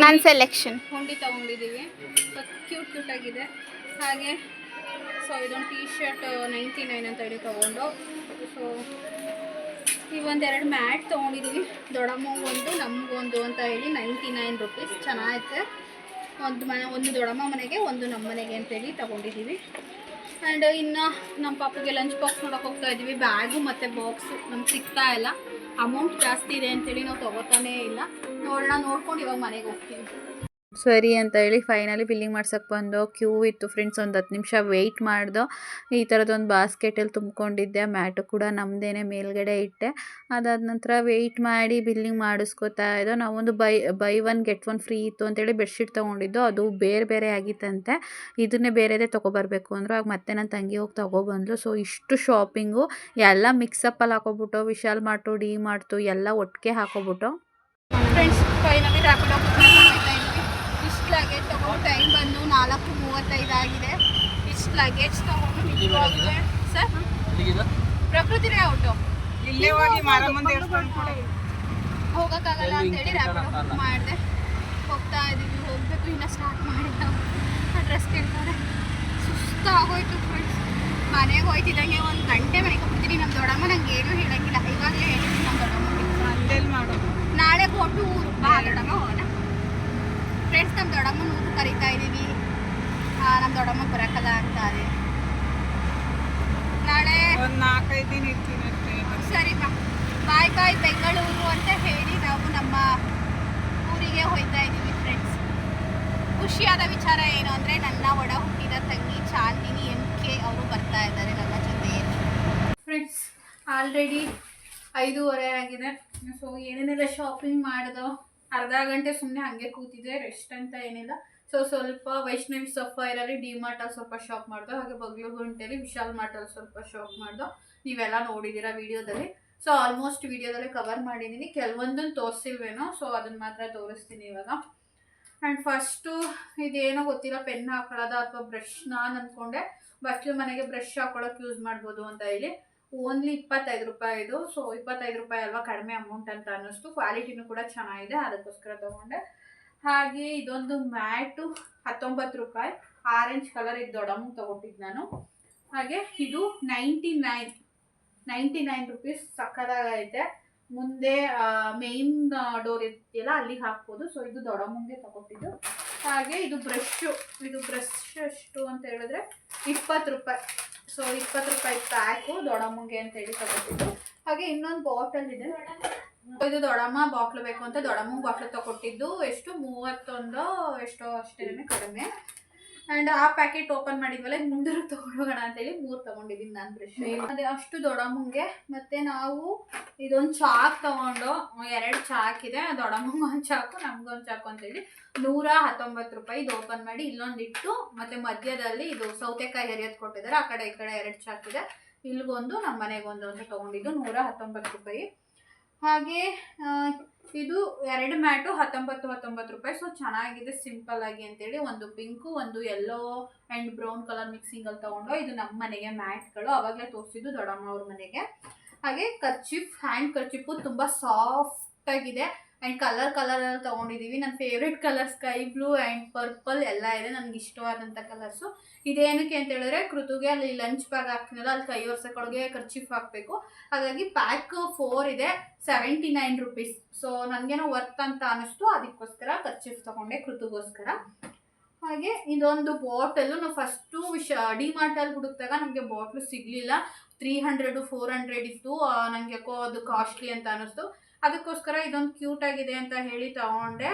ನನ್ನ ಸೆಲೆಕ್ಷನ್ ಹುಂಡಿ ತೊಗೊಂಡಿದ್ದೀವಿ. ಕ್ಯೂಟ್ ಆಗಿದೆ. ಹಾಗೆ ಸೊ ಇದೊಂದು ಟೀ ಶರ್ಟ್ 99 ಅಂತ ಹೇಳಿ ತೊಗೊಂಡು. ಸೊ ಇವೊಂದೆರಡು ಮ್ಯಾಟ್ ತೊಗೊಂಡಿದ್ದೀವಿ. ದೊಡ್ಡಮ್ಮಂಗೆ ಒಂದು ನಮಗೊಂದು ಅಂತ ಹೇಳಿ 99 ರೂಪೀಸ್. ಚೆನ್ನಾಗೈತೆ. ಒಂದು ದೊಡ್ಡಮ್ಮ ಮನೆಗೆ, ಒಂದು ನಮ್ಮ ಮನೆಗೆ ಅಂತೇಳಿ ತೊಗೊಂಡಿದ್ದೀವಿ. ಆ್ಯಂಡ್ ಇನ್ನು ನಮ್ಮ ಪಾಪುಗೆ ಲಂಚ್ ಬಾಕ್ಸ್ ನೋಡೋಕೆ ಹೋಗ್ತಾ ಇದ್ದೀವಿ. ಬ್ಯಾಗು ಮತ್ತು ಬಾಕ್ಸು ನಮ್ಗೆ ಸಿಗ್ತಾ ಇಲ್ಲ. ಅಮೌಂಟ್ ಜಾಸ್ತಿ ಇದೆ ಅಂತೇಳಿ ನಾವು ತೊಗೋತಾನೇ ಇಲ್ಲ. ನೋಡ್ಕೊಂಡು ಇವಾಗ ಮನೆಗೆ ಹೋಗ್ತೀವಿ. ಸರಿ ಅಂತ ಹೇಳಿ ಫೈನಲಿ ಬಿಲ್ಲಿಂಗ್ ಮಾಡ್ಸೋಕ್ಕೆ ಬಂದು. ಕ್ಯೂ ಇತ್ತು ಫ್ರೆಂಡ್ಸ್. ಒಂದು 10 ನಿಮಿಷ ವೆಯ್ಟ್ ಮಾಡ್ದು. ಈ ಥರದೊಂದು ಬಾಸ್ಕೆಟಲ್ಲಿ ತುಂಬ್ಕೊಂಡಿದ್ದೆ. ಮ್ಯಾಟು ಕೂಡ ನಮ್ಮದೇನೆ ಮೇಲ್ಗಡೆ ಇಟ್ಟೆ. ಅದಾದ ನಂತರ ವೆಯ್ಟ್ ಮಾಡಿ ಬಿಲ್ಲಿಂಗ್ ಮಾಡಿಸ್ಕೊತಾ ಇದ್ದೋ. ನಾವೊಂದು ಬೈ 1 get 1 ಫ್ರೀ ಇತ್ತು ಅಂತೇಳಿ ಬೆಡ್ಶೀಟ್ ತೊಗೊಂಡಿದ್ದು. ಅದು ಬೇರೆ ಆಗಿತ್ತಂತೆ. ಇದನ್ನೇ ಬೇರೆದೇ ತೊಗೊಬರ್ಬೇಕು ಅಂದರು. ಆಗ ಮತ್ತೆ ನನ್ನ ತಂಗಿ ಹೋಗಿ ತೊಗೊಬಂದ್ಲು. ಸೊ ಇಷ್ಟು ಶಾಪಿಂಗು ಎಲ್ಲ ಮಿಕ್ಸಪ್ಪಲ್ಲಿ ಹಾಕೋಬಿಟ್ಟು, ವಿಶಾಲ್ ಮಾರ್ಟು, ಡಿ ಮಾರ್ಟು ಎಲ್ಲ ಒಟ್ಟಿಗೆ ಹಾಕೋಬಿಟ್ಟು. ಫ್ರೆಂಡ್ಸ್ ಫೈನಲಿ ರ್ಯಾಪಿಡೋ ಬುಕ್ ಮಾಡ್ಕೊಂಡು ಹೋಗ್ತಾ ಇದ್ವಿ. ಇಷ್ಟು ಲಗೇಜ್ ತೊಗೊಂಡು ಟೈಮ್ ಬಂದು 4:35 ಆಗಿದೆ. ಇಷ್ಟು ಲಗೇಜ್ ತೊಗೊಂಡು ನಿಜವಾಗ್ಲೂ ಸರ್ ಪ್ರಕೃತಿನೇ ಔಟು ಇಲ್ಲೇ ಹೋಗಿ ಮಾರಮ್ಮನ ದೇವಸ್ಥಾನ ಹೋಗೋಕ್ಕಾಗಲ್ಲ ಅಂತೇಳಿ ರ್ಯಾಪಿಡೋ ಬುಕ್ ಮಾಡಿದೆ. ಹೋಗ್ತಾ ಇದ್ದೀವಿ. ಹೋಗಬೇಕು. ಇನ್ನೂ ಸ್ಟಾರ್ಟ್ ಮಾಡಿಲ್ಲ. ಅಡ್ರೆಸ್ ಕೇಳ್ತಾರೆ. ಸುಸ್ತಾಗೋಯ್ತು ಫ್ರೆಂಡ್ಸ್. ಮನೆಗೆ ಹೋಯ್ತಿದ್ದಂಗೆ 1 ಗಂಟೆ ಮನೆಗೆ ಹೋಗ್ಬಿಡ್ತೀನಿ. ನಮ್ಮ ದೊಡ್ಡಮ್ಮ ನಂಗೆ ಏನೂ ಹೇಳೋಂಗಿಲ್ಲ. ಇವಾಗಲೇ ಹೇಳಿದ್ದೀನಿ ನಮ್ಮ ದೊಡ್ಡಮ್ಮಗೆ. ಅಲ್ಲೆಲ್ಲಿ ಮಾಡೋದು ನಾಳೆ ಕೊಟ್ಟು ಊರು ಬಾ ದೊಡ್ಡಮ್ಮ ಹೋಗೋಣ ಫ್ರೆಂಡ್ಸ್. ನಮ್ಮ ದೊಡ್ಡಮ್ಮನ ಊರು ಕರಿತಾ ಇದ್ದೀವಿ. ನಮ್ಮ ದೊಡ್ಡಮ್ಮ ಬರೋಕ್ಕಲ್ಲ ಅಂತಾರೆ. ನಾಳೆ ಒಂದು 4-5 ದಿನ ಇರ್ತೀನಿ ಅಷ್ಟೇ. ಸರಿ ಬಾಯ್ ಬೆಂಗಳೂರು ಅಂತ ಹೇಳಿ ನಾವು ನಮ್ಮ ಊರಿಗೆ ಹೋಗ್ತಾ ಇದ್ದೀವಿ ಫ್ರೆಂಡ್ಸ್. ಖುಷಿಯಾದ ವಿಚಾರ ಏನು ಅಂದರೆ ನನ್ನ ಒಡ ಹುಟ್ಟಿದ ತಂಗಿ ಚಾಂದಿನಿ MK ಅವರು ಬರ್ತಾ ಇದ್ದಾರೆ ನನ್ನ ಜೊತೆ ಫ್ರೆಂಡ್ಸ್. ಆಲ್ರೆಡಿ 5:30 ಆಗಿದೆ. ಸೊ ಏನೇನೆಲ್ಲ ಶಾಪಿಂಗ್ ಮಾಡಿದೋ. ಅರ್ಧ ಗಂಟೆ ಸುಮ್ಮನೆ ಹಾಗೆ ಕೂತಿದ್ದೆ. ರೆಸ್ಟ್ ಅಂತ ಏನಿಲ್ಲ. ಸೊ ಸ್ವಲ್ಪ ವೈಷ್ಣವಿ ಸಫೈರಲ್ಲಿ ಡಿ ಮಾರ್ಟಲ್ಲಿ ಸ್ವಲ್ಪ ಶಾಪ್ ಮಾಡ್ದೋ. ಹಾಗೆ ಬಗ್ಲುಗುಂಟೆಲಿ ವಿಶಾಲ್ ಮಾರ್ಟಲ್ಲಿ ಸ್ವಲ್ಪ ಶಾಪ್ ಮಾಡ್ದೋ. ನೀವೆಲ್ಲ ನೋಡಿದ್ದೀರಾ ವಿಡಿಯೋದಲ್ಲಿ. ಸೊ ಆಲ್ಮೋಸ್ಟ್ ವಿಡಿಯೋದಲ್ಲಿ ಕವರ್ ಮಾಡಿದ್ದೀನಿ. ಕೆಲವೊಂದನ್ನು ತೋರಿಸಿಲ್ವೇನೋ. ಸೊ ಅದನ್ನು ಮಾತ್ರ ತೋರಿಸ್ತೀನಿ ಇವಾಗ. ಆ್ಯಂಡ್ ಫಸ್ಟು ಇದೇನೋ ಗೊತ್ತಿಲ್ಲ, ಪೆನ್ ಹಾಕೊಳ್ಳೋದ ಅಥವಾ ಬ್ರಷ್. ನಾನು ಅಂದ್ಕೊಂಡೆ ಬಚ್ಚಲು ಮನೆಗೆ ಬ್ರಷ್ ಹಾಕೊಳ್ಳೋಕೆ ಯೂಸ್ ಮಾಡ್ಬೋದು ಅಂತ ಹೇಳಿ. ಓನ್ಲಿ 25 ರೂಪಾಯಿ ಇದು. ಸೊ 25 ರೂಪಾಯಿ ಅಲ್ವಾ, ಕಡಿಮೆ ಅಮೌಂಟ್ ಅಂತ ಅನ್ನಿಸ್ತು. ಕ್ವಾಲಿಟಿನೂ ಕೂಡ ಚೆನ್ನಾಗಿದೆ, ಅದಕ್ಕೋಸ್ಕರ ತೊಗೊಂಡೆ. ಹಾಗೆ ಇದೊಂದು ಮ್ಯಾಟು 19 ರೂಪಾಯಿ. Orange colour. ಇದು ದೊಡ್ಡಮ್ಮ ತೊಗೊಟ್ಟಿದ್ದು ನಾನು. ಹಾಗೆ ಇದು 99 ರೂಪೀಸ್. ಸಕ್ಕದಾಗೈತೆ. ಮುಂದೆ ಮೇನ್ ಡೋರ್ ಇರ್ತಿಯಲ್ಲ ಅಲ್ಲಿಗೆ ಹಾಕ್ಬೋದು. ಸೊ ಇದು ದೊಡ್ಡಮ್ಮಂಗೆ ತೊಗೊಟ್ಟಿದ್ದು. ಹಾಗೆ ಇದು ಬ್ರಷ್ಷು. ಇದು ಬ್ರಷ್ ಎಷ್ಟು ಅಂತ ಹೇಳಿದ್ರೆ 20 ರೂಪಾಯಿ. ಸೊ 20 ರೂಪಾಯಿ ಪ್ಯಾಕು ದೊಡ್ಡಮ್ಮಂಗೆ ಅಂತೇಳಿ ತೊಗೊಟ್ಟಿದ್ದು. ಹಾಗೆ ಇನ್ನೊಂದು ಬಾಟಲ್ ಇದೆ. ಇದು ದೊಡ್ಡಮ್ಮ ಬಾಟ್ಲು ಬೇಕು ಅಂತ ದೊಡ್ಡಮ್ಮಂಗೆ ಬಾಟ್ಲು ತೊಗೊಟ್ಟಿದ್ದು. ಎಷ್ಟು 31 ಎಷ್ಟೋ ಅಷ್ಟೇ, ಕಡಿಮೆ. ಆ್ಯಂಡ್ ಆ ಪ್ಯಾಕೆಟ್ ಓಪನ್ ಮಾಡಿದ್ವಲ್ಲ, ಮುಂದೆ ತೊಗೊಂಡೋಗೋಣ ಅಂತೇಳಿ 3 ತೊಗೊಂಡಿದ್ದೀನಿ ನಾನು ಬ್ರಷ್. ಅದೇ ಅಷ್ಟು ದೊಡ್ಡಮ್ಮಂಗೆ. ಮತ್ತು ನಾವು ಇದೊಂದು ಚಾಕ್ ತೊಗೊಂಡು 2 ಚಾಕ್ ಇದೆ. ದೊಡ್ಡಮ್ಮಂಗೆ ಒಂದು ಚಾಕು, ನಮ್ಗೊಂದು ಚಾಕು ಅಂತೇಳಿ 119 ರೂಪಾಯಿ. ಇದು ಓಪನ್ ಮಾಡಿ ಇಲ್ಲೊಂದಿಟ್ಟು, ಮತ್ತು ಮಧ್ಯದಲ್ಲಿ ಇದು ಸೌತೆಕಾಯಿ ಹರಿಯೋದು ಕೊಟ್ಟಿದ್ದಾರೆ. ಆ ಕಡೆ ಈ ಕಡೆ 2 ಚಾಕ್ ಇದೆ. ಇಲ್ಲಿಗೊಂದು, ನಮ್ಮ ಮನೆಗೊಂದು ಅಂತ ತೊಗೊಂಡಿದ್ದು 119 ರೂಪಾಯಿ. ಹಾಗೆ ಇದು 2 ಮ್ಯಾಟು 19 ರೂಪಾಯಿ. ಸೊ ಚೆನ್ನಾಗಿದೆ ಸಿಂಪಲ್ ಆಗಿ ಅಂತೇಳಿ. ಒಂದು ಪಿಂಕು, ಒಂದು ಯೆಲ್ಲೋ ಆ್ಯಂಡ್ ಬ್ರೌನ್ ಕಲರ್ ಮಿಕ್ಸಿಂಗಲ್ಲಿ ತೊಗೊಂಡು. ಇದು ನಮ್ಮ ಮನೆಗೆ ಮ್ಯಾಟ್ಗಳು. ಆವಾಗಲೇ ತೋರಿಸಿದ್ದು ದೊಡ್ಡಮ್ಮ ಅವ್ರ ಮನೆಗೆ. ಹಾಗೆ ಕರ್ಚಿಫ್, ಹ್ಯಾಂಡ್ ಕರ್ಚಿಫು ತುಂಬ ಸಾಫ್ಟಾಗಿದೆ. ಆ್ಯಂಡ್ ಕಲರಲ್ಲಿ ತೊಗೊಂಡಿದ್ದೀವಿ. ನನ್ನ favourite colour sky blue and purple ಎಲ್ಲ ಇದೆ. ನನಗೆ ಇಷ್ಟವಾದಂಥ ಕಲರ್ಸು. ಇದೇನಕ್ಕೆ ಅಂತ ಹೇಳಿದ್ರೆ ಕೃತುಗೆ ಅಲ್ಲಿ ಲಂಚ್ ಬ್ಯಾಗ್ ಹಾಕ್ತೀನಲ್ಲ, ಅಲ್ಲಿ ಕೈ ಒರೆಸೋಕೊಳಗೆ ಕರ್ಚಿಫ್ ಹಾಕಬೇಕು. ಹಾಗಾಗಿ ಪ್ಯಾಕ್ 4 ಇದೆ, 79 ರೂಪೀಸ್. ಸೊ ನನಗೇನೋ ವರ್ತ್ ಅಂತ ಅನ್ನಿಸ್ತು. ಅದಕ್ಕೋಸ್ಕರ ಕರ್ಚಿಫ್ ತೊಗೊಂಡೆ ಕೃತುಗೋಸ್ಕರ. ಹಾಗೆ ಇದೊಂದು ಬಾಟಲು ನಾವು ಫಸ್ಟು ಡಿ ಮಾರ್ಟಲ್ಲಿ ಹುಡುಕ್ದಾಗ ನಮಗೆ ಬಾಟ್ಲು ಸಿಗಲಿಲ್ಲ. 300 400 ಇತ್ತು. ನನಗೆ ಯಾಕೋ ಅದು ಕಾಸ್ಟ್ಲಿ ಅಂತ ಅನ್ನಿಸ್ತು. ಅದಕ್ಕೋಸ್ಕರ ಇದೊಂದು ಕ್ಯೂಟ್ ಆಗಿದೆ ಅಂತ ಹೇಳಿ ತಗೊಂಡೆ.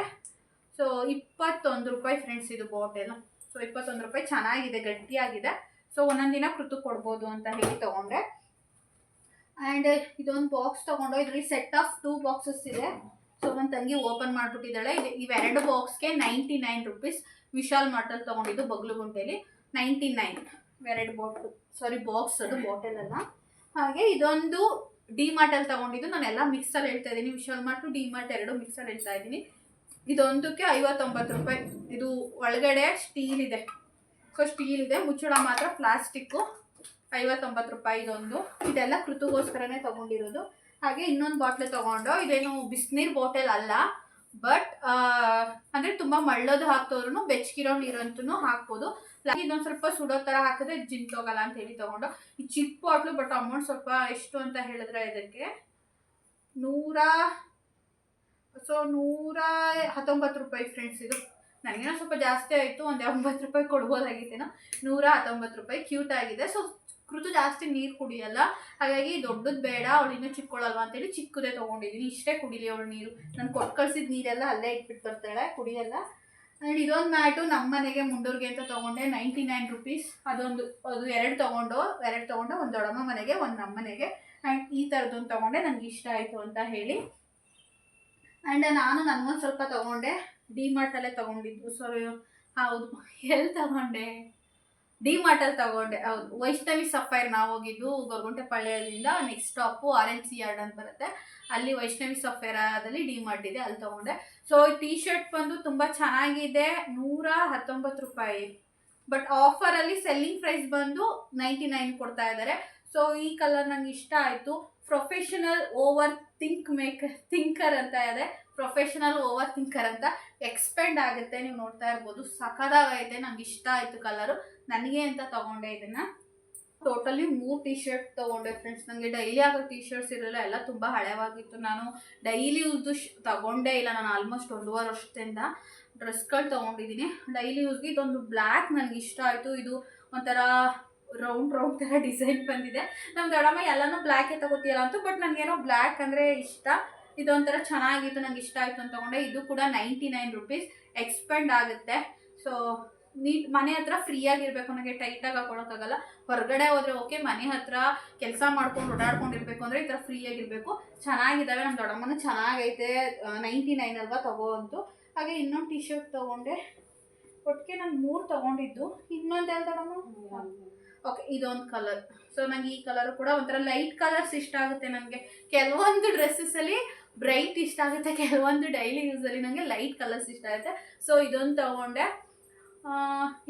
ಸೊ 21 ರೂಪಾಯಿ ಫ್ರೆಂಡ್ಸ್ ಇದು ಬಾಟೆಲು. ಸೊ 21 ರೂಪಾಯಿ, ಚೆನ್ನಾಗಿದೆ, ಗಟ್ಟಿಯಾಗಿದೆ. ಸೊ ಒಂದೊಂದು ದಿನ ಕೃತು ಕೊಡ್ಬೋದು ಅಂತ ಹೇಳಿ ತೊಗೊಂಡೆ. ಆ್ಯಂಡ್ ಇದೊಂದು ಬಾಕ್ಸ್ ತೊಗೊಂಡು ಇದರಲ್ಲಿ ಸೆಟ್ ಆಫ್ 2 ಬಾಕ್ಸಸ್ ಇದೆ. ಸೊ ನನ್ನ ತಂಗಿ ಓಪನ್ ಮಾಡಿಬಿಟ್ಟಿದ್ದಾಳೆ. ಇವೆರಡು ಬಾಕ್ಸ್ಗೆ 99 ರೂಪೀಸ್. ವಿಶಾಲ್ ಮಾರ್ಟಲ್ಲಿ ತೊಗೊಂಡಿದ್ದು ಬಗ್ಲುಗುಂಟೆಯಲ್ಲಿ 99. ಎರಡು ಬಾಕ್ಸ್, ಅದು ಬಾಟಲ್ ಅಲ್ಲ. ಹಾಗೆ ಇದೊಂದು ಡಿ ಮಾರ್ಟಲ್ಲಿ ತೊಗೊಂಡಿದ್ದು. ನಾನೆಲ್ಲ ಮಿಕ್ಸಲ್ಲಿ ಹೇಳ್ತಾ ಇದ್ದೀನಿ, ವಿಶಾಲ್ ಮಾರ್ಟು ಡಿ ಮಾರ್ಟ್ ಎರಡು ಮಿಕ್ಸಲ್ಲಿ ಹೇಳ್ತಾ ಇದ್ದೀನಿ. ಇದೊಂದಕ್ಕೆ 59 ರೂಪಾಯಿ. ಇದು ಒಳಗಡೆ ಸ್ಟೀಲ್ ಇದೆ. ಸೊ ಸ್ಟೀಲ್ ಇದೆ, ಮುಚ್ಚಳ ಮಾತ್ರ ಪ್ಲಾಸ್ಟಿಕ್ಕು. 59 ರೂಪಾಯಿ ಇದೊಂದು. ಇದೆಲ್ಲ ಕೃತುಗೋಸ್ಕರನೇ ತೊಗೊಂಡಿರೋದು. ಹಾಗೆ ಇನ್ನೊಂದು ಬಾಟ್ಲೆ ತೊಗೊಂಡು, ಇದೇನು ಬಿಸಿನೀರು ಬಾಟಲ್ ಅಲ್ಲ, ಬಟ್ ಅಂದರೆ ತುಂಬ ಮಳ್ಳೋದು ಹಾಕ್ತವ್ರು ಬೆಚ್ಚಗಿರೋ ನೀರಂತೂ ಹಾಕ್ಬೋದು. ಇದೊಂದು ಸ್ವಲ್ಪ ಸುಡೋ ಥರ ಹಾಕಿದ್ರೆ ಜಿಂಟೋಗಲ್ಲ ಅಂತ ಹೇಳಿ ತೊಗೊಂಡು. ಈ ಚಿಕ್ಕ ಬಾಟ್ಲು, ಬಟ್ ಅಮೌಂಟ್ ಸ್ವಲ್ಪ ಎಷ್ಟು ಅಂತ ಹೇಳಿದ್ರೆ ಇದಕ್ಕೆ 119 ರೂಪಾಯಿ ಫ್ರೆಂಡ್ಸ್. ಇದು ನನಗೇನೋ ಸ್ವಲ್ಪ ಜಾಸ್ತಿ ಆಯಿತು, ಒಂದು 80 ರೂಪಾಯಿ ಕೊಡ್ಬೋದಾಗಿತ್ತೇನೋ. 119 ರೂಪಾಯಿ. ಕ್ಯೂಟ್ ಆಗಿದೆ. ಸೊ ಕೃತು ಜಾಸ್ತಿ ನೀರು ಕುಡಿಯಲ್ಲ, ಹಾಗಾಗಿ ದೊಡ್ಡದು ಬೇಡ, ಅವಳು ಇನ್ನೂ ಚಿಕ್ಕೊಳ್ಳಲ್ವ ಅಂತೇಳಿ ಚಿಕ್ಕದೇ ತೊಗೊಂಡಿದ್ದೀನಿ. ಇಷ್ಟೇ ಕುಡಿಲಿ ಅವಳು ನೀರು. ನಾನು ಕೊಟ್ಟು ಕಳ್ಸಿದ ನೀರೆಲ್ಲ ಅಲ್ಲೇ ಇಟ್ಬಿಟ್ಟು ಬರ್ತಾಳೆ, ಕುಡಿಯಲ್ಲ. ಆ್ಯಂಡ್ ಇದೊಂದು ಮ್ಯಾಟು ನಮ್ಮ ಮನೆಗೆ ಮುಂಡೂರಿಗೆ ಅಂತ ತೊಗೊಂಡೆ, 99 ರೂಪೀಸ್. ಅದು ಎರಡು ತೊಗೊಂಡು ಒಂದು ದೊಡ್ಡಮ್ಮ ಮನೆಗೆ, ಒಂದು ನಮ್ಮ ಮನೆಗೆ. ಆ್ಯಂಡ್ ಈ ಥರದ್ದೊಂದು ತೊಗೊಂಡೆ, ನನಗೆ ಇಷ್ಟ ಆಯಿತು ಅಂತ ಹೇಳಿ. ಆ್ಯಂಡ್ ನಾನು ನನಗೊಂದು ಸ್ವಲ್ಪ ತೊಗೊಂಡೆ, ಡಿ ಮಾರ್ಟಲ್ಲೇ ತೊಗೊಂಡಿದ್ದು. ಹೌದು, ಎಲ್ಲಿ ತೊಗೊಂಡೆ? ಡಿ ಮಾರ್ಟಲ್ಲಿ ತೊಗೊಂಡೆ. ಹೌದು, ವೈಷ್ಣವಿ ಸಫೈರ್. ನಾವು ಹೋಗಿದ್ದು ಗೊರಗುಂಟೆಪಾಳ್ಯದಿಂದ ನೆಕ್ಸ್ಟ್ ಸ್ಟಾಪು RNC ಯಾರ್ಡ್ ಅಂತ ಬರುತ್ತೆ, ಅಲ್ಲಿ ವೈಷ್ಣವಿ ಸಫೈರಾದಲ್ಲಿ ಡಿ ಮಾರ್ಟ್ ಇದೆ, ಅಲ್ಲಿ ತೊಗೊಂಡೆ. ಸೊ ಟೀ ಶರ್ಟ್ ಬಂದು ತುಂಬ ಚೆನ್ನಾಗಿದೆ, 119 ರೂಪಾಯಿ. ಬಟ್ ಆಫರಲ್ಲಿ ಸೆಲ್ಲಿಂಗ್ ಪ್ರೈಸ್ ಬಂದು 99 ಕೊಡ್ತಾ ಇದ್ದಾರೆ. ಸೊ ಈ ಕಲರ್ ನನಗೆ ಇಷ್ಟ ಆಯಿತು. ಪ್ರೊಫೆಷನಲ್ ಓವರ್ ಥಿಂಕರ್ ಅಂತ ಇದೆ. ಪ್ರೊಫೆಷನಲ್ ಓವರ್ ಥಿಂಕರ್ ಅಂತ ಎಕ್ಸ್ಪೆಂಡ್ ಆಗುತ್ತೆ, ನೀವು ನೋಡ್ತಾ ಇರ್ಬೋದು. ಸಖತ್ತಾಗೈತೆ, ನನಗೆ ಇಷ್ಟ ಆಯಿತು ಕಲರು. ನನಗೆ ಅಂತ ತೊಗೊಂಡೆ ಇದನ್ನು. ಟೋಟಲಿ 3 ಟೀ ಶರ್ಟ್ ತೊಗೊಂಡೆ ಫ್ರೆಂಡ್ಸ್. ನನಗೆ ಡೈಲಿ ಆಗೋ ಟೀ ಶರ್ಟ್ಸ್ ಇರಲ್ಲ, ಎಲ್ಲ ತುಂಬ ಹಳೆವಾಗಿತ್ತು. ನಾನು ಡೈಲಿ ಯೂಸ್ದು ತೊಗೊಂಡೇ ಇಲ್ಲ. ನಾನು ಆಲ್ಮೋಸ್ಟ್ 1.5 ವರ್ಷದಿಂದ ಡ್ರೆಸ್ಗಳು ತೊಗೊಂಡಿದ್ದೀನಿ ಡೈಲಿ ಯೂಸ್ಗೆ. ಇದೊಂದು ಬ್ಲ್ಯಾಕ್ ನನಗೆ ಇಷ್ಟ ಆಯಿತು. ಇದು ಒಂಥರ ರೌಂಡ್ ಥರ ಡಿಸೈನ್ ಬಂದಿದೆ. ನಮ್ಮ ದೊಡ್ಡಮ್ಮ ಎಲ್ಲನೂ ಬ್ಲ್ಯಾಕೇ ತೊಗೋತೀಯಲ್ಲ ಅಂತ, ಬಟ್ ನನಗೇನೋ ಬ್ಲ್ಯಾಕ್ ಅಂದರೆ ಇಷ್ಟ. ಇದೊಂಥರ ಚೆನ್ನಾಗಿತ್ತು, ನನಗೆ ಇಷ್ಟ ಆಯಿತು ಅಂತ ತೊಗೊಂಡೆ. ಇದು ಕೂಡ 99 ರೂಪೀಸ್. ಎಕ್ಸ್ಪೆಂಡ್ ಆಗುತ್ತೆ. ಸೊ ಮನೆ ಹತ್ರ ಫ್ರೀಯಾಗಿರ್ಬೇಕು, ನನಗೆ ಟೈಟಾಗಿ ಹಾಕೊಳ್ಳೋಕ್ಕಾಗಲ್ಲ. ಹೊರಗಡೆ ಹೋದರೆ ಓಕೆ, ಮನೆ ಹತ್ರ ಕೆಲಸ ಮಾಡ್ಕೊಂಡು ಓಡಾಡ್ಕೊಂಡಿರ್ಬೇಕು ಅಂದರೆ ಈ ಥರ ಫ್ರೀಯಾಗಿರಬೇಕು. ಚೆನ್ನಾಗಿದ್ದಾವೆ. ನಮ್ಮ ದೊಡ್ಡಮ್ಮನೂ ಚೆನ್ನಾಗೈತೆ. 99 ಅಲ್ವಾ ತಗೋ ಅಂತು. ಹಾಗೆ ಇನ್ನೊಂದು ಟೀ ಶರ್ಟ್ ತೊಗೊಂಡೆ. ಒಟ್ಟಿಗೆ ನಾನು 3 ತೊಗೊಂಡಿದ್ದು. ಇನ್ನೊಂದು ಯಾವ್ದು ದೊಡ್ಡಮ್ಮ? ಓಕೆ, ಇದೊಂದು ಕಲರ್. ಸೊ ನನಗೆ ಈ ಕಲರು ಕೂಡ ಒಂಥರ ಲೈಟ್ ಕಲರ್ಸ್ ಇಷ್ಟ ಆಗುತ್ತೆ. ನನಗೆ ಕೆಲವೊಂದು ಡ್ರೆಸ್ಸಸಲ್ಲಿ ಬ್ರೈಟ್ ಇಷ್ಟ ಆಗುತ್ತೆ, ಕೆಲವೊಂದು ಡೈಲಿ ಯೂಸಲ್ಲಿ ನನಗೆ ಲೈಟ್ ಕಲರ್ಸ್ ಇಷ್ಟ ಆಗುತ್ತೆ. ಸೊ ಇದೊಂದು ತೊಗೊಂಡೆ.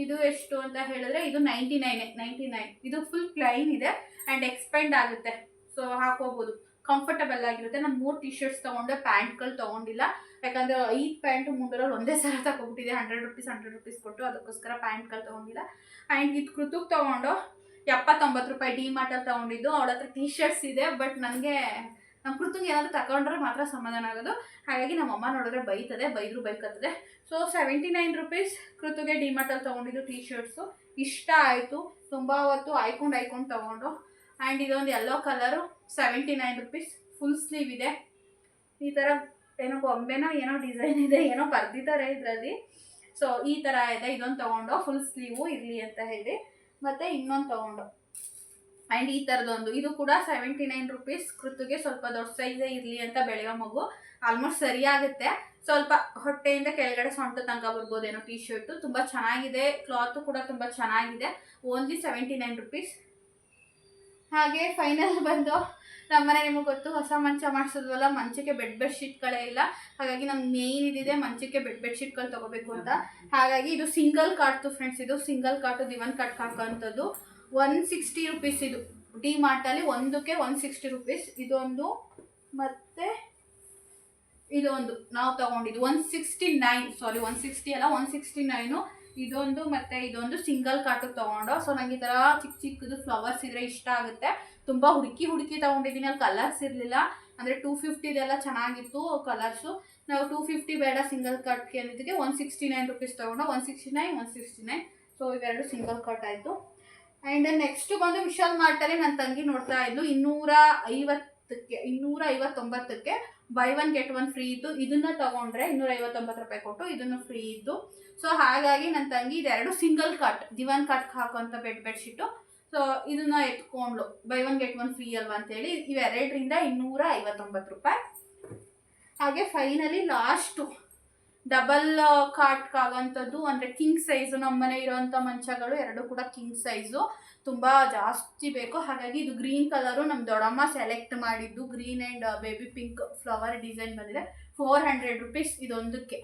ಇದು ಎಷ್ಟು ಅಂತ ಹೇಳಿದ್ರೆ ಇದು 99. ಇದು ಫುಲ್ ಪ್ಲೈನ್ ಇದೆ ಆ್ಯಂಡ್ ಎಕ್ಸ್ಪೆಂಡ್ ಆಗುತ್ತೆ. ಸೊ ಹಾಕೋಬೋದು, ಕಂಫರ್ಟಬಲ್ ಆಗಿರುತ್ತೆ. ನಾನು 3 ಟೀ ಶರ್ಟ್ಸ್ ತೊಗೊಂಡೆ, ಪ್ಯಾಂಟ್ಗಳು ತೊಗೊಂಡಿಲ್ಲ. ಯಾಕಂದರೆ 5 ಪ್ಯಾಂಟು ಮುಂದರಲ್ಲಿ ಒಂದೇ ಸಲ ತಗೊಬಿಟ್ಟಿದೆ, 100 ರೂಪೀಸ್ ಕೊಟ್ಟು. ಅದಕ್ಕೋಸ್ಕರ ಪ್ಯಾಂಟ್ಗಳು ತೊಗೊಂಡಿಲ್ಲ. ಆ್ಯಂಡ್ ಇದು ಕೃತುಕ್ ತೊಗೊಂಡು 79 ರೂಪಾಯಿ. ಡಿ ಮಾರ್ಟಲ್ಲಿ ತೊಗೊಂಡಿದ್ದು. ಅವಳ ಹತ್ರ ಟೀ ಶರ್ಟ್ಸ್ ಇದೆ, ಬಟ್ ನನಗೆ ನಮ್ಮ ಕೃತುಂಗೆ ಏನಾದರೂ ತಗೊಂಡ್ರೆ ಮಾತ್ರ ಸಮಾಧಾನ ಆಗೋದು. ಹಾಗಾಗಿ ನಮ್ಮಮ್ಮ ನೋಡಿದ್ರೆ ಬೈದ್ರು ಬೈಕತ್ತದೆ. ಸೊ 79 ರೂಪೀಸ್ ಕೃತುಗೆ ಡಿ ಮಾರ್ಟಲ್ಲಿ ತೊಗೊಂಡಿದ್ದು ಟೀ ಶರ್ಟ್ಸು. ಇಷ್ಟ ಆಯಿತು, ತುಂಬ ಹೊತ್ತು ಆಯ್ಕೊಂಡು ತೊಗೊಂಡು. ಆ್ಯಂಡ್ ಇದೊಂದು yellow colour, 79 rupees. Full sleeve ಇದೆ. ಈ ಥರ ಏನೋ ಗೊಂಬೆನೋ ಏನೋ ಡಿಸೈನ್ ಇದೆ, ಏನೋ ಬರ್ದಿದ್ದಾರೆ ಇದರಲ್ಲಿ. ಸೊ ಈ ಥರ ಇದೆ. ಇದೊಂದು ತೊಗೊಂಡು, ಫುಲ್ ಸ್ಲೀವು ಇರಲಿ ಅಂತ ಹೇಳಿ. ಮತ್ತು ಇನ್ನೊಂದು ತೊಗೊಂಡು. ಆ್ಯಂಡ್ ಈ ಥರದೊಂದು, ಇದು ಕೂಡ 79 ರೂಪೀಸ್. ಕೃತುಗೆ ಸ್ವಲ್ಪ ದೊಡ್ಡ ಸೈಜೇ ಇರಲಿ ಅಂತ, ಬೆಳೆಯೋ ಮಗು. ಆಲ್ಮೋಸ್ಟ್ ಸರಿಯಾಗುತ್ತೆ. ಸ್ವಲ್ಪ ಹೊಟ್ಟೆಯಿಂದ ಕೆಳಗಡೆ ಸೊಂಟ ತನಕ ಬರ್ಬೋದೇನೋ ಟೀ ಶರ್ಟು. ತುಂಬ ಚೆನ್ನಾಗಿದೆ. ಕ್ಲಾತು ಕೂಡ ತುಂಬ ಚೆನ್ನಾಗಿದೆ. Only 79 rupees. ಹಾಗೆ ಫೈನಲ್ ಬಂದು ನಮ್ಮನೆ, ನಿಮಗೆ ಗೊತ್ತು, ಹೊಸ ಮಂಚ ಮಾಡಿಸಿದ್ವಲ್ಲ, ಮಂಚಕ್ಕೆ ಬೆಡ್ಶೀಟ್ಗಳೇ ಇಲ್ಲ. ಹಾಗಾಗಿ ನಮ್ಗೆ ಮೇಯ್ನ್ ಇದಿದೆ, ಮಂಚಕ್ಕೆ ಬೆಡ್ಶೀಟ್ಗಳು ತೊಗೋಬೇಕು ಅಂತ. ಹಾಗಾಗಿ ಇದು ಸಿಂಗಲ್ ಕಾಟು ಫ್ರೆಂಡ್ಸ್. ಇದು ಸಿಂಗಲ್ ಕಾಟು, ದಿವನ್ ಕಟ್ ಹಾಕೋಂಥದ್ದು. 160 ರೂಪೀಸ್. ಇದು ಡಿ ಮಾರ್ಟಲ್ಲಿ ಒಂದಕ್ಕೆ 160 ರೂಪೀಸ್. ಇದೊಂದು ಮತ್ತು ಇದೊಂದು ನಾವು ತೊಗೊಂಡಿದ್ದು 160 ಅಲ್ಲ, 169. ಇದೊಂದು ಮತ್ತು ಇದೊಂದು ಸಿಂಗಲ್ ಕಾಟು ತೊಗೊಂಡು. ಸೊ ನನಗೆ ಈ ಥರ ಚಿಕ್ಕದು ಫ್ಲವರ್ಸ್ ಇದ್ದರೆ ಇಷ್ಟ ಆಗುತ್ತೆ. ತುಂಬ ಹುಡುಕಿ ತೊಗೊಂಡಿದ್ದೀನಿ, ಅಲ್ಲಿ ಕಲರ್ಸ್ ಇರಲಿಲ್ಲ. ಅಂದರೆ 250 ಚೆನ್ನಾಗಿತ್ತು ಕಲರ್ಸು. ನಾವು 250 ಬೇಡ ಸಿಂಗಲ್ ಕಟ್ಗೆ ಅನ್ನೋದಕ್ಕೆ 169 ರುಪೀಸ್ ತೊಗೊಂಡು 169. ಸೊ ಇವೆರಡು ಸಿಂಗಲ್ ಕಟ್ ಆಯಿತು. ಆ್ಯಂಡ್ ನೆಕ್ಸ್ಟ್ ಬಂದು ವಿಶಾಲ್ ಮಾರ್ಟಲ್ಲಿ ನನ್ನ ತಂಗಿ ನೋಡ್ತಾ ಇದ್ದು 259ಕ್ಕೆ ಬೈ 1 get 1 ಫ್ರೀ ಇತ್ತು. ಇದನ್ನು ತೊಗೊಂಡ್ರೆ 259 ರೂಪಾಯಿ ಕೊಟ್ಟು ಇದನ್ನು ಫ್ರೀ ಇತ್ತು. ಸೊ ಹಾಗಾಗಿ ನನ್ನ ತಂಗಿ ಇದೆರಡು ಸಿಂಗಲ್ ಕಟ್ ದಿವಾನ್ ಕಟ್ಗೆ ಹಾಕುವಂಥ ಬೆಡ್ಶೀಟು. ಸೊ ಇದನ್ನು ಎತ್ಕೊಂಡ್ಲು ಬೈ 1 get 1 ಫ್ರೀ ಅಲ್ವಾ ಅಂತೇಳಿ. ಇವೆರಡರಿಂದ 259 ರೂಪಾಯಿ. ಹಾಗೆ ಫೈನಲಿ ಲಾಸ್ಟು ಡಬಲ್ ಕಾಟ್ಗಾಗಂಥದ್ದು ಅಂದರೆ ಕಿಂಗ್ ಸೈಜು. ನಮ್ಮ ಮನೆ ಇರೋವಂಥ ಮಂಚಗಳು ಎರಡು ಕೂಡ ಕಿಂಗ್ ಸೈಜು, ತುಂಬ ಜಾಸ್ತಿ ಬೇಕು. ಹಾಗಾಗಿ ಇದು ಗ್ರೀನ್ ಕಲರು ನಮ್ಮ ದೊಡ್ಡಮ್ಮ ಸೆಲೆಕ್ಟ್ ಮಾಡಿದ್ದು. Green and baby pink flower design ಬಂದಿದೆ. 400 ರುಪೀಸ್ ಇದೊಂದಕ್ಕೆ.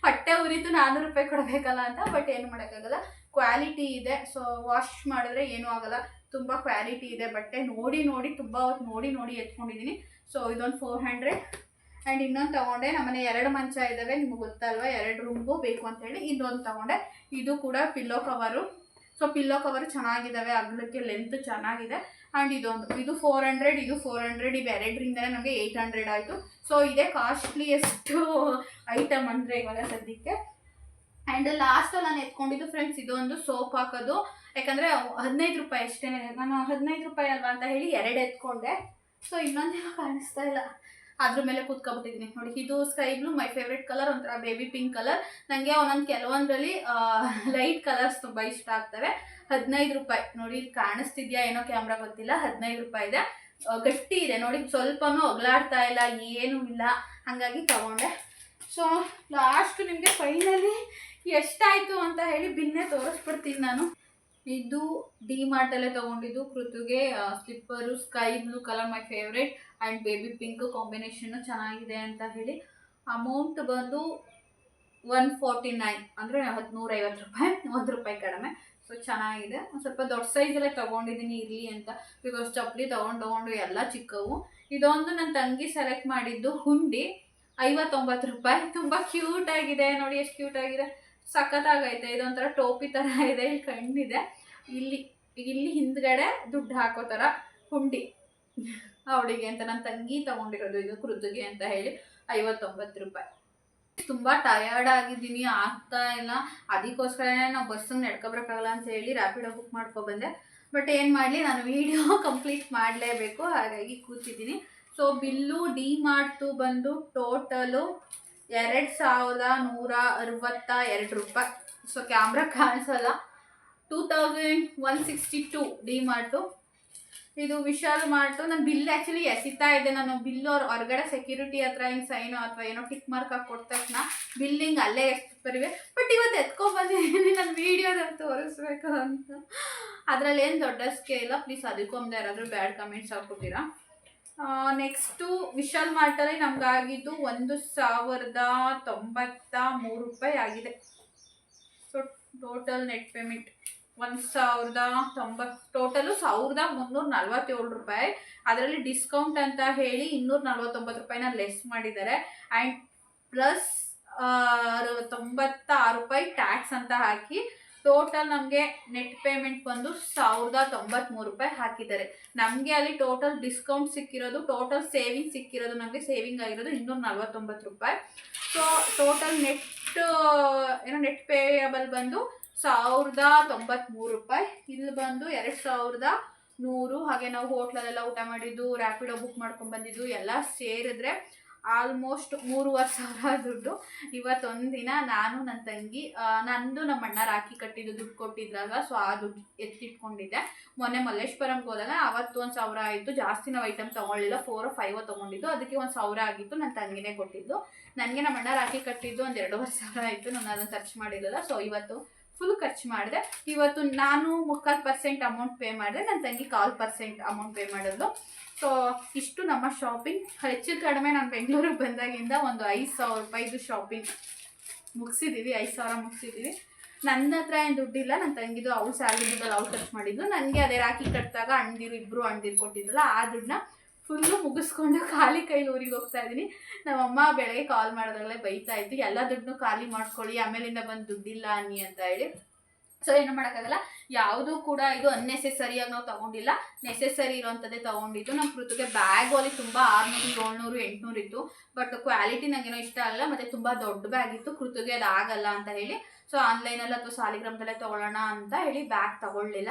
ಹೊಟ್ಟೆ ಉರಿತು 400 ರೂಪಾಯಿ ಕೊಡಬೇಕಲ್ಲ ಅಂತ, ಬಟ್ ಏನು ಮಾಡೋಕ್ಕಾಗಲ್ಲ. ಕ್ವಾಲಿಟಿ ಇದೆ. ಸೊ ವಾಶ್ ಮಾಡಿದ್ರೆ ಏನೂ ಆಗಲ್ಲ. ತುಂಬ ಕ್ವಾಲಿಟಿ ಇದೆ ಬಟ್ಟೆ. ತುಂಬ ಹೊತ್ತು ನೋಡಿ ಎತ್ಕೊಂಡಿದ್ದೀನಿ. ಸೊ ಇದೊಂದು 400. ಆ್ಯಂಡ್ ಇನ್ನೊಂದು ತೊಗೊಂಡೆ. ನಮ್ಮನೆ 2 ಮಂಚ ಇದ್ದಾವೆ, ನಿಮಗೆ ಗೊತ್ತಲ್ವ, 2 ರೂಮ್ಗೂ ಬೇಕು ಅಂತೇಳಿ ಇದೊಂದು ತೊಗೊಂಡೆ. ಇದು ಕೂಡ pillow cover. So pillow cover ಚೆನ್ನಾಗಿದ್ದಾವೆ, ಅಗಲಕ್ಕೆ ಲೆಂತ್ ಚೆನ್ನಾಗಿದೆ. ಆ್ಯಂಡ್ ಇದು 400, ಇದು 400. ಇವೆರಡರಿಂದಲೇ ನಮಗೆ 800 ಆಯಿತು. ಸೊ ಇದೇ ಕಾಸ್ಟ್ಲಿಯೆಸ್ಟ್ ಐಟಮ್ ಅಂದರೆ ಇವಾಗ ಸದ್ಯಕ್ಕೆ. ಆ್ಯಂಡ್ ಲಾಸ್ಟಲ್ಲಿ ನಾನು ಎತ್ಕೊಂಡಿದ್ದು ಫ್ರೆಂಡ್ಸ್ ಇದೊಂದು ಸೋಪ್ ಹಾಕೋದು. ಯಾಕಂದರೆ 15 ರೂಪಾಯಿ ಅಷ್ಟೇ. ನಾನು 15 ರೂಪಾಯಿ ಅಲ್ವಾ ಅಂತ ಹೇಳಿ 2 ಎತ್ಕೊಂಡೆ. ಸೊ ಇನ್ನೊಂದೇನೋ ಕಾಣಿಸ್ತಾ ಇಲ್ಲ, ಅದ್ರ ಮೇಲೆ ಕೂತ್ಕೊಬಿಟ್ಟಿದ್ದೀನಿ ನೋಡಿ. ಇದು sky blue, my favourite colour, ಒಂಥರ ಬೇಬಿ ಪಿಂಕ್ ಕಲರ್. ನನಗೆ ಕೆಲವೊಂದರಲ್ಲಿ ಲೈಟ್ ಕಲರ್ಸ್ ತುಂಬ ಇಷ್ಟ ಆಗ್ತವೆ. 15 ರೂಪಾಯಿ ನೋಡಿ. ಇದು ಕಾಣಿಸ್ತಿದ್ಯಾ ಏನೋ ಕ್ಯಾಮ್ರಾ ಗೊತ್ತಿಲ್ಲ. 15 ರೂಪಾಯಿ ಇದೆ. ಗಟ್ಟಿ ಇದೆ ನೋಡಿ, ಸ್ವಲ್ಪನೂ ಅಗಲಾಡ್ತಾ ಇಲ್ಲ, ಏನೂ ಇಲ್ಲ. ಹಾಗಾಗಿ ತಗೊಂಡೆ. ಸೊ ಲಾಸ್ಟ್ ನಿಮಗೆ ಫೈನಲಿ ಎಷ್ಟಾಯಿತು ಅಂತ ಹೇಳಿ ಬಿನ್ನೇ ತೋರಿಸ್ಬಿಡ್ತೀನಿ ನಾನು. ಇದು ಡಿ ಮಾರ್ಟಲ್ಲೇ ತೊಗೊಂಡಿದ್ದು ಕೃತುಗೆ slipper. Sky blue colour my favourite and baby pink combination ಚೆನ್ನಾಗಿದೆ ಅಂತ ಹೇಳಿ. ಅಮೌಂಟ್ ಬಂದು 149 ಅಂದರೆ 150 ರೂಪಾಯಿ, 1 ರೂಪಾಯಿ ಕಡಿಮೆ. ಸೊ ಚೆನ್ನಾಗಿದೆ. ಒಂದು ಸ್ವಲ್ಪ ದೊಡ್ಡ ಸೈಜಲ್ಲೇ ತೊಗೊಂಡಿದ್ದೀನಿ ಇರಲಿ ಅಂತ, ಬಿಕಾಸ್ ಚಪ್ಪಲಿ ತೊಗೊಂಡು ಎಲ್ಲ ಚಿಕ್ಕವು. ಇದೊಂದು ನನ್ನ ತಂಗಿ ಸೆಲೆಕ್ಟ್ ಮಾಡಿದ್ದು ಹುಂಡಿ, 59 ರೂಪಾಯಿ. ತುಂಬ ಕ್ಯೂಟಾಗಿದೆ ನೋಡಿ, ಎಷ್ಟು ಕ್ಯೂಟಾಗಿದೆ, ಸಖತ್ತಾಗೈತೆ. ಇದೊಂಥರ ಟೋಪಿ ಥರ ಇದೆ, ಇಲ್ಲಿ ಕಣ್ಣಿದೆ. ಇಲ್ಲಿ ಹಿಂದ್ಗಡೆ ದುಡ್ಡು ಹಾಕೋ ಥರ ಹುಂಡಿ ಅವಳಿಗೆ ಅಂತ ನನ್ನ ತಂಗಿ ತೊಗೊಂಡಿರೋದು. ಇದು ಕೃತುಗೆ ಅಂತ ಹೇಳಿ 59 ರೂಪಾಯಿ. ತುಂಬ ಟಯರ್ಡ್ ಆಗಿದ್ದೀನಿ, ಆಗ್ತಾ ಇಲ್ಲ. ಅದಕ್ಕೋಸ್ಕರನೇ ನಾವು ಬಸ್ಸನ್ನು ನಡ್ಕೊಬರೋಕ್ಕಾಗಲ್ಲ ಅಂತ ಹೇಳಿ ರ್ಯಾಪಿಡೋ ಬುಕ್ ಮಾಡ್ಕೊಬಂದೆ. ಬಟ್ ಏನು ಮಾಡಲಿ, ನಾನು ವೀಡಿಯೋ ಕಂಪ್ಲೀಟ್ ಮಾಡಲೇಬೇಕು, ಹಾಗಾಗಿ ಕೂತಿದ್ದೀನಿ. ಸೊ ಬಿಲ್ಲು ಡಿ ಮಾರ್ಟ್ದು ಬಂದು ಟೋಟಲು 2162 ರೂಪಾಯಿ. ಸೊ ಕ್ಯಾಮ್ರಾ ಕಾಣಿಸಲ್ಲ. 2162 ಡಿ ಮಾರ್ಟು. ಇದು ವಿಶಾಲ್ ಮಾರ್ಟು. ನಾನು ಬಿಲ್ ಆ್ಯಕ್ಚುಲಿ ಎಸಿತಾ ಇದ್ದೆ. ನಾನು ಬಿಲ್ಲು ಅವ್ರು ಹೊರಗಡೆ ಸೆಕ್ಯೂರಿಟಿ ಹತ್ರ ಹಿಂಗೆ ಸೈನು ಅಥವಾ ಏನೋ ಟಿಕ್ ಮಾರ್ಕ್ ಹಾಕಿ ಕೊಟ್ಟ ತಕ್ಷಣ ಬಿಲ್ಲಿಂಗ್ ಅಲ್ಲೇ ಎಸ್ಬರಿವೆ. ಬಟ್ ಇವತ್ತು ಎತ್ಕೊಂಡ್ಬಂದಿದ್ದೀನಿ ನಾನು ವೀಡಿಯೋದಲ್ಲಿ ತೋರಿಸ್ಬೇಕು ಅಂತ. ಅದರಲ್ಲಿ ಏನು ದೊಡ್ಡ ಸ್ಕೇಲ, ಪ್ಲೀಸ್ ಅದಕ್ಕೊಂದು ಯಾರಾದರೂ ಬ್ಯಾಡ್ ಕಮೆಂಟ್ಸ್ ಹಾಕ್ಕೊತೀರಾ. ನೆಕ್ಸ್ಟು ವಿಶಾಲ್ ಮಾರ್ಟಲ್ಲಿ ನಮಗಾಗಿದ್ದು 1093 ರೂಪಾಯಿ ಆಗಿದೆ. So total net payment 1090, total 1347 ರೂಪಾಯಿ. ಅದರಲ್ಲಿ ಡಿಸ್ಕೌಂಟ್ ಅಂತ ಹೇಳಿ 249 ರೂಪಾಯಿನ ಲೆಸ್ ಮಾಡಿದ್ದಾರೆ. ಆ್ಯಂಡ್ ಪ್ಲಸ್ 96 ರೂಪಾಯಿ ಟ್ಯಾಕ್ಸ್ ಅಂತ ಹಾಕಿ ಟೋಟಲ್ ನಮಗೆ ನೆಟ್ ಪೇಮೆಂಟ್ ಬಂದು 1093 ರೂಪಾಯಿ ಹಾಕಿದ್ದಾರೆ. ನಮಗೆ ಅಲ್ಲಿ ಟೋಟಲ್ ಡಿಸ್ಕೌಂಟ್ ಸಿಕ್ಕಿರೋದು, ಟೋಟಲ್ ಸೇವಿಂಗ್ ಸಿಕ್ಕಿರೋದು, ನಮಗೆ ಸೇವಿಂಗ್ ಆಗಿರೋದು 249 ರೂಪಾಯಿ. ಸೊ ಟೋಟಲ್ ನೆಟ್ ಪೇಯಬಲ್ ಬಂದು 1093 ರೂಪಾಯಿ. ಇಲ್ಲಿ ಬಂದು 2100. ಹಾಗೆ ನಾವು ಹೋಟ್ಲಲ್ಲೆಲ್ಲ ಊಟ ಮಾಡಿದ್ದು, ರ್ಯಾಪಿಡೋ ಬುಕ್ ಮಾಡ್ಕೊಂಡು ಬಂದಿದ್ದು ಎಲ್ಲ ಸೇರಿದ್ರೆ ಆಲ್ಮೋಸ್ಟ್ 3500 ದುಡ್ಡು. ಇವತ್ತೊಂದು ದಿನ ನಾನು ನನ್ನ ತಂಗಿ, ನಂದು ನಮ್ಮ ಅಣ್ಣ ರಾಖಿ ಕಟ್ಟಿದ್ದು ದುಡ್ಡು ಕೊಟ್ಟಿದ್ರಲ್ವ, ಸೊ ಆ ದುಡ್ಡು ಎತ್ತಿಟ್ಕೊಂಡಿದ್ದೆ. ಮೊನ್ನೆ ಮಲ್ಲೇಶ್ವರಂಗೆ ಹೋದಾಗ ಅವತ್ತು 1000 ಆಯಿತು. ಜಾಸ್ತಿ ನಾವು ಐಟಮ್ ತೊಗೊಳ್ಳಿಲ್ಲ, 4 or 5 ತೊಗೊಂಡಿದ್ದು, ಅದಕ್ಕೆ 1000 ಆಗಿತ್ತು. ನನ್ನ ತಂಗಿನೇ ಕೊಟ್ಟಿದ್ದು. ನನಗೆ ನಮ್ಮ ಅಣ್ಣ ರಾಖಿ ಕಟ್ಟಿದ್ದು 1-2,500 ಆಯಿತು. ನಾನು ಅದನ್ನು ಖರ್ಚು ಮಾಡಿರಲಿಲ್ಲ. ಸೊ ಇವತ್ತು ಫುಲ್ ಖರ್ಚು ಮಾಡಿದೆ. ಇವತ್ತು ನಾನು 3/4% ಅಮೌಂಟ್ ಪೇ ಮಾಡಿದೆ, ನನ್ನ ತಂಗಿ 1/4% ಅಮೌಂಟ್ ಪೇ ಮಾಡಿದ್ಲು. ಸೊ ಇಷ್ಟು ನಮ್ಮ ಶಾಪಿಂಗ್. ಹೆಚ್ಚು ಕಡಿಮೆ ನಾನು ಬೆಂಗಳೂರಿಗೆ ಬಂದಾಗಿಂದ ಒಂದು 5,000 ರೂಪಾಯಿದು ಶಾಪಿಂಗ್ ಮುಗಿಸಿದ್ದೀವಿ. 5,000 ಮುಗಿಸಿದ್ದೀವಿ. ನನ್ನ ಹತ್ರ ಏನು ದುಡ್ಡಿಲ್ಲ, ನನ್ನ ತಂಗಿದು ಅವ್ಳು ಸ್ಯಾಲ್ರಿ ದುಡ್ಡಲ್ಲಿ ಅವ್ಳು ಖರ್ಚು ಮಾಡಿದ್ದು. ನನಗೆ ಅದೇ ರಾಖಿ ಕಟ್ಟಿದಾಗ ಇಬ್ಬರು ಅಣ್ದಿರು ಕೊಟ್ಟಿದ್ದಲ್ಲ, ಆ ದುಡ್ಡನ್ನ ಫುಲ್ಲು ಮುಗಿಸ್ಕೊಂಡು ಖಾಲಿ ಕೈಲಿ ಊರಿಗೆ ಹೋಗ್ತಾ ಇದ್ದೀನಿ. ನಮ್ಮಮ್ಮ ಬೆಳಗ್ಗೆ ಕಾಲ್ ಮಾಡಿದಾಗಲೇ ಬೈತಾ ಇತ್ತು, ಎಲ್ಲ ದುಡ್ಡು ಖಾಲಿ ಮಾಡ್ಕೊಳ್ಳಿ, ಆಮೇಲಿಂದ ಬಂದು ದುಡ್ಡಿಲ್ಲ ಅನ್ನಿ ಅಂತ ಹೇಳಿ. ಸೊ ಏನು ಮಾಡೋಕ್ಕಾಗಲ್ಲ. ಯಾವುದೂ ಕೂಡ ಇದು ಅನ್ನೆಸೆಸರಿಯಾಗಿ ನಾವು ತೊಗೊಂಡಿಲ್ಲ, ನೆಸೆಸರಿ ಇರೋವಂಥದ್ದೇ ತೊಗೊಂಡಿದ್ದು. ನಮ್ಮ ಕೃತಿಗೆ ಬ್ಯಾಗು ಅಲ್ಲಿ ತುಂಬ 600 700 800 ಇತ್ತು. ಬಟ್ ಕ್ವಾಲಿಟಿ ನನಗೇನೋ ಇಷ್ಟ ಆಗಲ್ಲ, ಮತ್ತು ತುಂಬ ದೊಡ್ಡ ಬ್ಯಾಗ್ ಇತ್ತು. ಕೃತಿಗೆ ಅದು ಆಗಲ್ಲ ಅಂತ ಹೇಳಿ ಸೊ ಆನ್ಲೈನಲ್ಲಿ ಅಥವಾ ಸಾಲಿಗ್ರಾಮದಲ್ಲೇ ತೊಗೊಳ್ಳೋಣ ಅಂತ ಹೇಳಿ ಬ್ಯಾಗ್ ತೊಗೊಳ್ಳಿಲ್ಲ.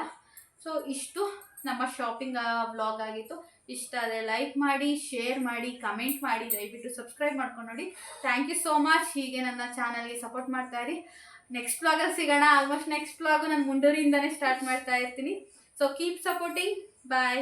ಸೊ ಇಷ್ಟು ನಮ್ಮ ಶಾಪಿಂಗ್ ವ್ಲಾಗ್ ಆಗಿತ್ತು. ಇಷ್ಟ ಆದರೆ ಲೈಕ್ ಮಾಡಿ, ಶೇರ್ ಮಾಡಿ, ಕಮೆಂಟ್ ಮಾಡಿ, ದಯವಿಟ್ಟು ಸಬ್ಸ್ಕ್ರೈಬ್ ಮಾಡ್ಕೊಂಡು ನೋಡಿ. Thank you so much. ಹೀಗೆ ನನ್ನ ಚಾನಲ್ಗೆ ಸಪೋರ್ಟ್ ಮಾಡ್ತಾ ಇರಿ. ನೆಕ್ಸ್ಟ್ ವ್ಲಾಗಲ್ಲಿ ಸಿಗೋಣ. ಆಲ್ಮೋಸ್ಟ್ ನೆಕ್ಸ್ಟ್ ವ್ಲಾಗು ನಾನು ಮುಂಡೂರಿಂದನೇ ಸ್ಟಾರ್ಟ್ ಮಾಡ್ತಾ ಇರ್ತೀನಿ. So keep supporting. ಬಾಯ್.